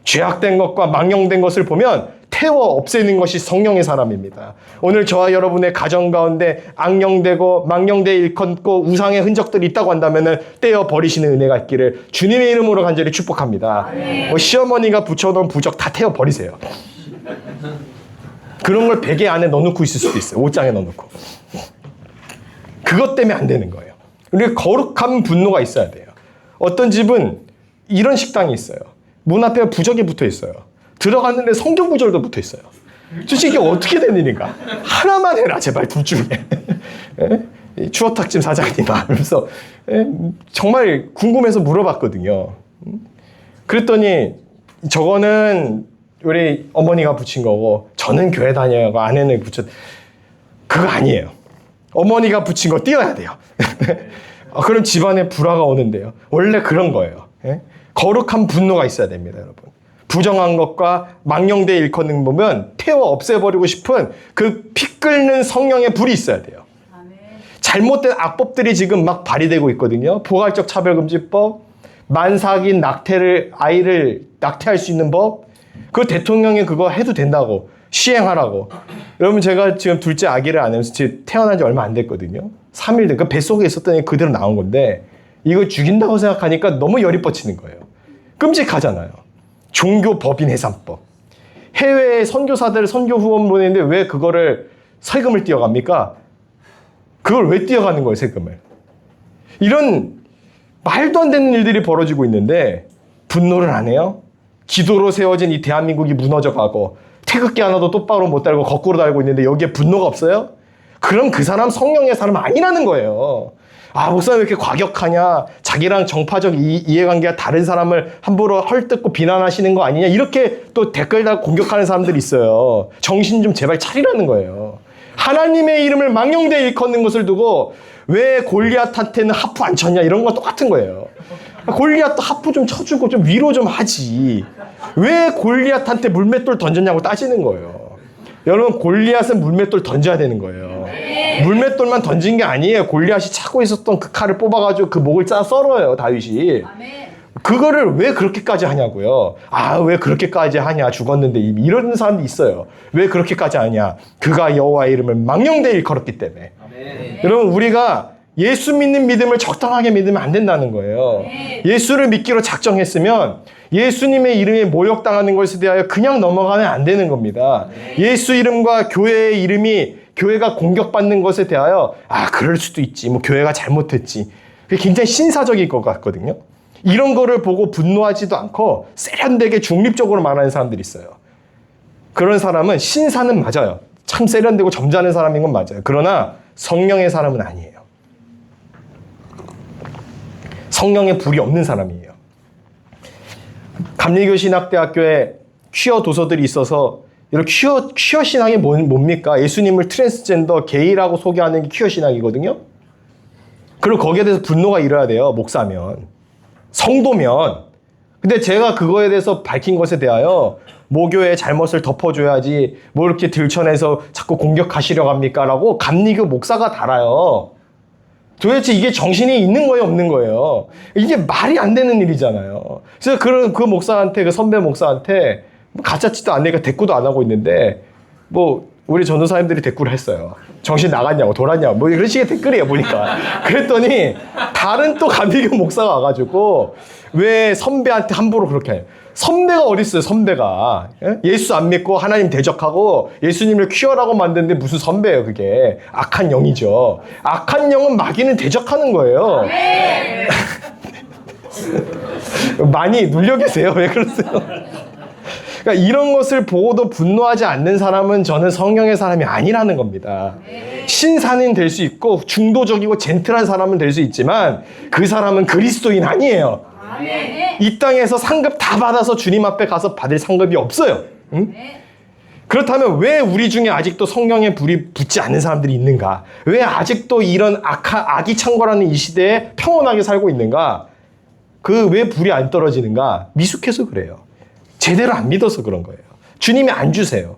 죄악된 것과 망령된 것을 보면 태워 없애는 것이 성령의 사람입니다. 오늘 저와 여러분의 가정 가운데 악령되고 망령되어 일컫고 우상의 흔적들이 있다고 한다면 떼어 버리시는 은혜가 있기를 주님의 이름으로 간절히 축복합니다. 시어머니가 붙여놓은 부적 다 태워 버리세요. 그런 걸 베개 안에 넣어놓고 있을 수도 있어요. 옷장에 넣어놓고. 그것 때문에 안 되는 거예요. 우리 거룩한 분노가 있어야 돼요. 어떤 집은 이런 식당이 있어요. 문 앞에 부적이 붙어 있어요. 들어갔는데 성경 구절도 붙어 있어요. 솔직히 이게 어떻게 된 일인가? 하나만 해라 제발 둘 중에. 추어탕집 사장님 하면서 정말 궁금해서 물어봤거든요. 그랬더니 저거는 우리 어머니가 붙인 거고 저는 교회 다녀요. 아내는 붙였. 그거 아니에요. 어머니가 붙인 거 띄어야 돼요. 그럼 집안에 불화가 오는데요. 원래 그런 거예요. 거룩한 분노가 있어야 됩니다, 여러분. 부정한 것과 망령되이 일컫는 보면 태워 없애버리고 싶은 그 피 끓는 성령의 불이 있어야 돼요. 잘못된 악법들이 지금 막 발휘되고 있거든요. 포괄적 차별금지법, 만삭인 아이를 낙태할 수 있는 법, 그 대통령이 그거 해도 된다고, 시행하라고. 여러분 제가 지금 둘째 아기를 안으면서 태어난 지 얼마 안 됐거든요. 3일 된, 그 뱃속에 있었던 애 그대로 나온 건데 이거 죽인다고 생각하니까 너무 열이 뻗치는 거예요. 끔찍하잖아요. 종교 법인 해산법. 해외에 선교사들 선교 후원 보내는데 왜 그거를 세금을 띄어갑니까? 그걸 왜 띄어가는 거예요, 세금을? 이런 말도 안 되는 일들이 벌어지고 있는데 분노를 안 해요? 기도로 세워진 이 대한민국이 무너져 가고 태극기 하나도 똑바로 못 달고 거꾸로 달고 있는데 여기에 분노가 없어요? 그럼 그 사람 성령의 사람 아니라는 거예요. 아, 목사님 왜 이렇게 과격하냐? 자기랑 정파적 이해관계가 다른 사람을 함부로 헐뜯고 비난하시는 거 아니냐? 이렇게 또 댓글 다 공격하는 사람들이 있어요. 정신 좀 제발 차리라는 거예요. 하나님의 이름을 망령되이 일컫는 것을 두고 왜 골리앗한테는 하프 안 쳤냐? 이런 건 똑같은 거예요. 골리앗도 하프 좀 쳐주고 좀 위로 좀 하지. 왜 골리앗한테 물맷돌 던졌냐고 따지는 거예요. 여러분, 골리앗은 물맷돌 던져야 되는 거예요. 물맷돌만 던진 게 아니에요. 골리앗이 차고 있었던 그 칼을 뽑아가지고 그 목을 짜 썰어요, 다윗이. 그거를 왜 그렇게까지 하냐고요. 아, 왜 그렇게까지 하냐. 죽었는데 이미. 이런 사람도 있어요. 왜 그렇게까지 하냐. 그가 여호와의 이름을 망령되이 일컬었기 때문에. 여러분, 우리가 예수 믿는 믿음을 적당하게 믿으면 안 된다는 거예요. 예수를 믿기로 작정했으면 예수님의 이름에 모욕당하는 것에 대하여 그냥 넘어가면 안 되는 겁니다. 예수 이름과 교회의 이름이 교회가 공격받는 것에 대하여 그럴 수도 있지. 뭐 교회가 잘못했지. 그게 굉장히 신사적일 것 같거든요. 이런 거를 보고 분노하지도 않고 세련되게 중립적으로 말하는 사람들이 있어요. 그런 사람은 신사는 맞아요. 참 세련되고 점잖은 사람인 건 맞아요. 그러나 성령의 사람은 아니에요. 성령의 불이 없는 사람이에요. 감리교 신학대학교에 퀴어 도서들이 있어서 이런 퀴어 신학이 뭡니까? 예수님을 트랜스젠더 게이라고 소개하는 게 퀴어 신학이거든요. 그리고 거기에 대해서 분노가 일어야 돼요. 목사면. 성도면. 근데 제가 그거에 대해서 밝힌 것에 대하여 모교의 잘못을 덮어줘야지 뭐 이렇게 들춰내서 자꾸 공격하시려고 합니까? 라고 감리교 목사가 달아요. 도대체 이게 정신이 있는 거예요, 없는 거예요? 이게 말이 안 되는 일이잖아요. 그래서 그 목사한테, 그 선배 목사한테 가짜짓도 안 되니까 대꾸도 안 하고 있는데, 뭐, 우리 전도사님들이 댓글을 했어요. 정신 나갔냐고, 돌았냐고, 뭐 이런 식의 댓글이에요, 보니까. 그랬더니 다른 또 감리교 목사가 와가지고 왜 선배한테 함부로 그렇게 해요? 선배가 어딨어요, 선배가. 예수 안 믿고 하나님 대적하고 예수님을 퀴어라고 만드는데 무슨 선배예요, 그게. 악한 영이죠. 악한 영은 마귀는 대적하는 거예요. 많이 눌려 계세요. 왜 그러세요? 그러니까 이런 것을 보고도 분노하지 않는 사람은 저는 성령의 사람이 아니라는 겁니다. 신사는 될 수 있고 중도적이고 젠틀한 사람은 될 수 있지만 그 사람은 그리스도인 아니에요. 이 땅에서 상급 다 받아서 주님 앞에 가서 받을 상급이 없어요. 응? 그렇다면 왜 우리 중에 아직도 성령의 불이 붙지 않는 사람들이 있는가? 왜 아직도 이런 악이 창궐하는 이 시대에 평온하게 살고 있는가? 그 왜 불이 안 떨어지는가? 미숙해서 그래요. 제대로 안 믿어서 그런 거예요. 주님이 안 주세요.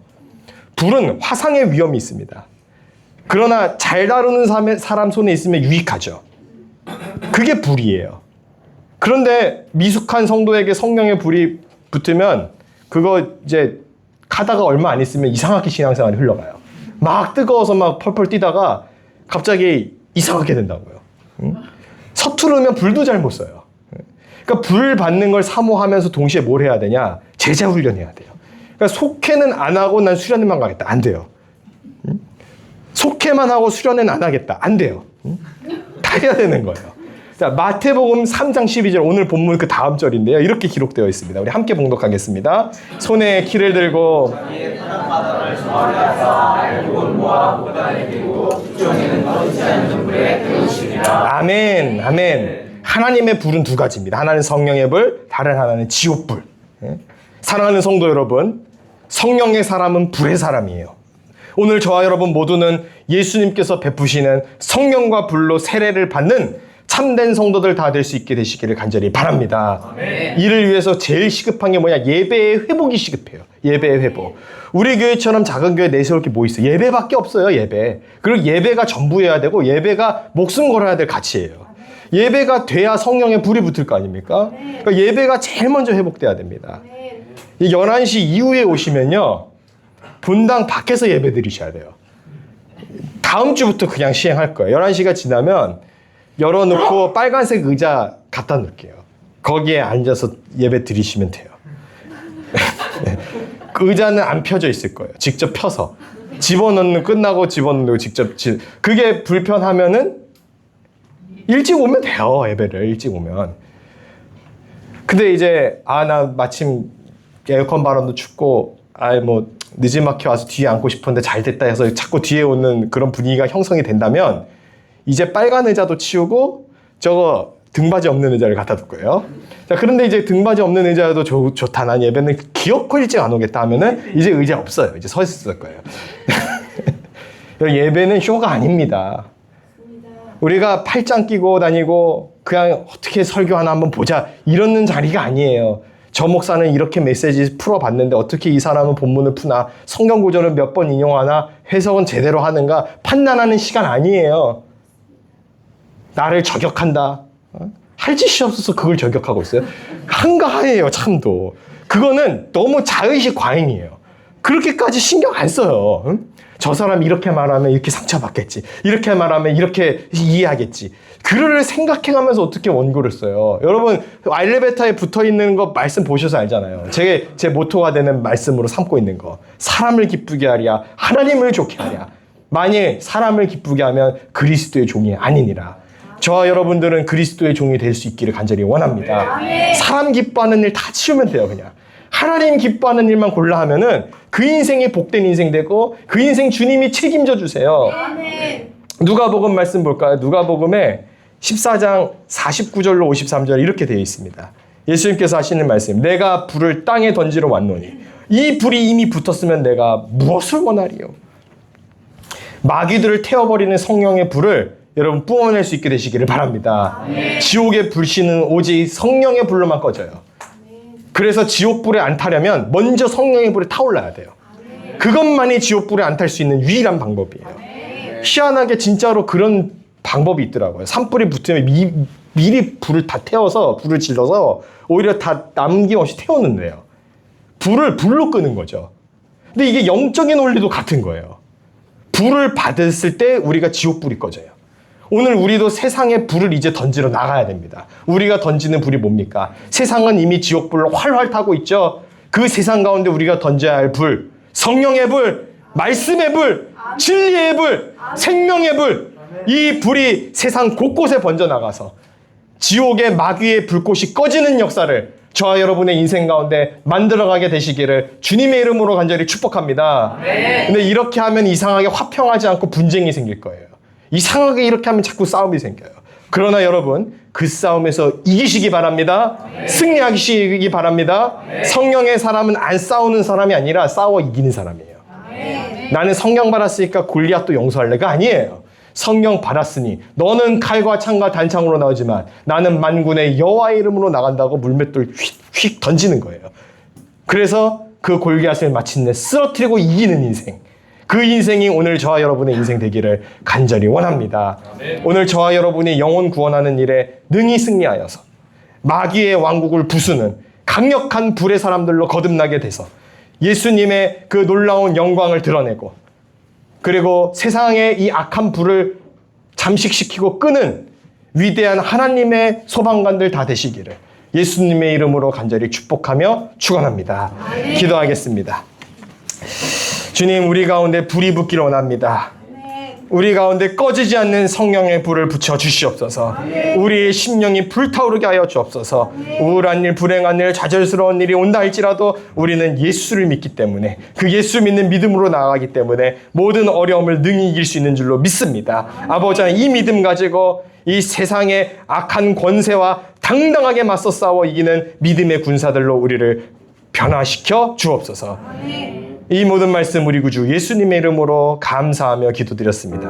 불은 화상의 위험이 있습니다. 그러나 잘 다루는 사람 손에 있으면 유익하죠. 그게 불이에요. 그런데 미숙한 성도에게 성령의 불이 붙으면 그거 이제 가다가 얼마 안 있으면 이상하게 신앙생활이 흘러가요. 막 뜨거워서 막 펄펄 뛰다가 갑자기 이상하게 된다고요. 응? 서투르면 불도 잘 못 써요. 그러니까 불 받는 걸 사모하면서 동시에 뭘 해야 되냐? 제자 훈련해야 돼요. 그러니까 속회는 안 하고 난 수련회만 가겠다. 안 돼요. 응? 속회만 하고 수련회는 안 하겠다. 안 돼요. 응? 다 해야 되는 거예요. 자, 마태복음 3장 12절 오늘 본문 그 다음 절인데요. 이렇게 기록되어 있습니다. 우리 함께 봉독하겠습니다. 손에 키를 들고 아멘, 아멘. 하나님의 불은 두 가지입니다. 하나는 성령의 불, 다른 하나는 지옥불. 사랑하는 성도 여러분, 성령의 사람은 불의 사람이에요. 오늘 저와 여러분 모두는 예수님께서 베푸시는 성령과 불로 세례를 받는 참된 성도들 다 될 수 있게 되시기를 간절히 바랍니다. 아멘. 이를 위해서 제일 시급한 게 뭐냐? 예배의 회복이 시급해요. 예배의 회복. 우리 교회처럼 작은 교회 내세울 게 뭐 있어요? 예배밖에 없어요. 예배. 그리고 예배가 전부여야 되고 예배가 목숨 걸어야 될 가치예요. 예배가 돼야 성령의 불이 붙을 거 아닙니까? 그러니까 예배가 제일 먼저 회복돼야 됩니다. 11시 이후에 오시면요. 분당 밖에서 예배 드리셔야 돼요. 다음 주부터 그냥 시행할 거예요. 11시가 지나면 열어놓고 빨간색 의자 갖다 놓을게요. 거기에 앉아서 예배 드리시면 돼요. 그 의자는 안 펴져 있을 거예요. 직접 펴서. 집어넣는, 끝나고 집어넣는 직접. 그게 불편하면은 일찍 오면 돼요. 예배를 일찍 오면. 근데 이제 나 마침 에어컨 바람도 춥고 뭐 늦지막히 와서 뒤에 앉고 싶었는데 잘 됐다 해서 자꾸 뒤에 오는 그런 분위기가 형성이 된다면 이제 빨간 의자도 치우고 저거 등받이 없는 의자를 갖다 둘 거예요. 자, 그런데 이제 등받이 없는 의자도 좋다. 난 예배는 기어코 일찍 안 오겠다 하면은 이제 의자 없어요. 이제 서 있을 거예요. 예배는 쇼가 아닙니다. 우리가 팔짱 끼고 다니고 그냥 어떻게 설교 하나 한번 보자 이러는 자리가 아니에요. 저 목사는 이렇게 메시지 풀어봤는데 어떻게 이 사람은 본문을 푸나, 성경 구절을 몇 번 인용하나, 해석은 제대로 하는가 판단하는 시간 아니에요. 나를 저격한다. 할 짓이 없어서 그걸 저격하고 있어요. 한가해요, 참도. 그거는 너무 자의식 과잉이에요. 그렇게까지 신경 안 써요. 응? 저 사람이 이렇게 말하면 이렇게 상처받겠지. 이렇게 말하면 이렇게 이해하겠지. 그를 생각해가면서 어떻게 원고를 써요. 여러분 엘리베이터에 붙어있는 거 말씀 보셔서 알잖아요. 제 모토가 되는 말씀으로 삼고 있는 거. 사람을 기쁘게 하랴 하나님을 좋게 하랴. 만일 사람을 기쁘게 하면 그리스도의 종이 아니니라. 저와 여러분들은 그리스도의 종이 될 수 있기를 간절히 원합니다. 사람 기뻐하는 일 다 치우면 돼요. 그냥 하나님 기뻐하는 일만 골라 하면은 그 인생이 복된 인생 되고 그 인생 주님이 책임져 주세요. 누가복음 말씀 볼까요? 누가복음에 14장 49절로 53절 이렇게 되어 있습니다. 예수님께서 하시는 말씀, 내가 불을 땅에 던지러 왔노니 이 불이 이미 붙었으면 내가 무엇을 원하리요? 마귀들을 태워버리는 성령의 불을 여러분 뿜어낼 수 있게 되시기를 바랍니다. 지옥의 불씨는 오직 성령의 불로만 꺼져요. 그래서 지옥불에 안 타려면 먼저 성령의 불에 타올라야 돼요. 그것만이 지옥불에 안 탈 수 있는 유일한 방법이에요. 희한하게 진짜로 그런 방법이 있더라고요. 산불이 붙으면 미리 불을 다 태워서 불을 질러서 오히려 다 남김없이 태우는데요. 불을 불로 끄는 거죠. 근데 이게 영적인 원리도 같은 거예요. 불을 받았을 때 우리가 지옥불이 꺼져요. 오늘 우리도 세상에 불을 이제 던지러 나가야 됩니다. 우리가 던지는 불이 뭡니까? 세상은 이미 지옥불로 활활 타고 있죠. 그 세상 가운데 우리가 던져야 할 불, 성령의 불, 말씀의 불, 진리의 불, 생명의 불, 이 불이 세상 곳곳에 번져나가서 지옥의 마귀의 불꽃이 꺼지는 역사를 저와 여러분의 인생 가운데 만들어가게 되시기를 주님의 이름으로 간절히 축복합니다. 근데 이렇게 하면 이상하게 화평하지 않고 분쟁이 생길 거예요. 이상하게 이렇게 하면 자꾸 싸움이 생겨요. 그러나 여러분, 그 싸움에서 이기시기 바랍니다. 승리하시기 바랍니다. 성령의 사람은 안 싸우는 사람이 아니라 싸워 이기는 사람이에요. 나는 성령 받았으니까 골리앗도 용서할래가 아니에요. 성령 받았으니 너는 칼과 창과 단창으로 나오지만 나는 만군의 여호와의 이름으로 나간다고 물맷돌 휙휙 던지는 거예요. 그래서 그 골리앗을 마침내 쓰러뜨리고 이기는 인생, 그 인생이 오늘 저와 여러분의 인생 되기를 간절히 원합니다. 오늘 저와 여러분이 영혼 구원하는 일에 능히 승리하여서 마귀의 왕국을 부수는 강력한 불의 사람들로 거듭나게 돼서 예수님의 그 놀라운 영광을 드러내고, 그리고 세상의 이 악한 불을 잠식시키고 끄는 위대한 하나님의 소방관들 다 되시기를 예수님의 이름으로 간절히 축복하며 축원합니다. 기도하겠습니다. 주님, 우리 가운데 불이 붙기를 원합니다. 우리 가운데 꺼지지 않는 성령의 불을 붙여 주시옵소서. 우리의 심령이 불타오르게 하여 주옵소서. 우울한 일, 불행한 일, 좌절스러운 일이 온다 할지라도 우리는 예수를 믿기 때문에, 그 예수 믿는 믿음으로 나아가기 때문에 모든 어려움을 능히 이길 수 있는 줄로 믿습니다. 아버지, 이 믿음 가지고 이 세상의 악한 권세와 당당하게 맞서 싸워 이기는 믿음의 군사들로 우리를 변화시켜 주옵소서. 이 모든 말씀 우리 구주 예수님의 이름으로 감사하며 기도드렸습니다.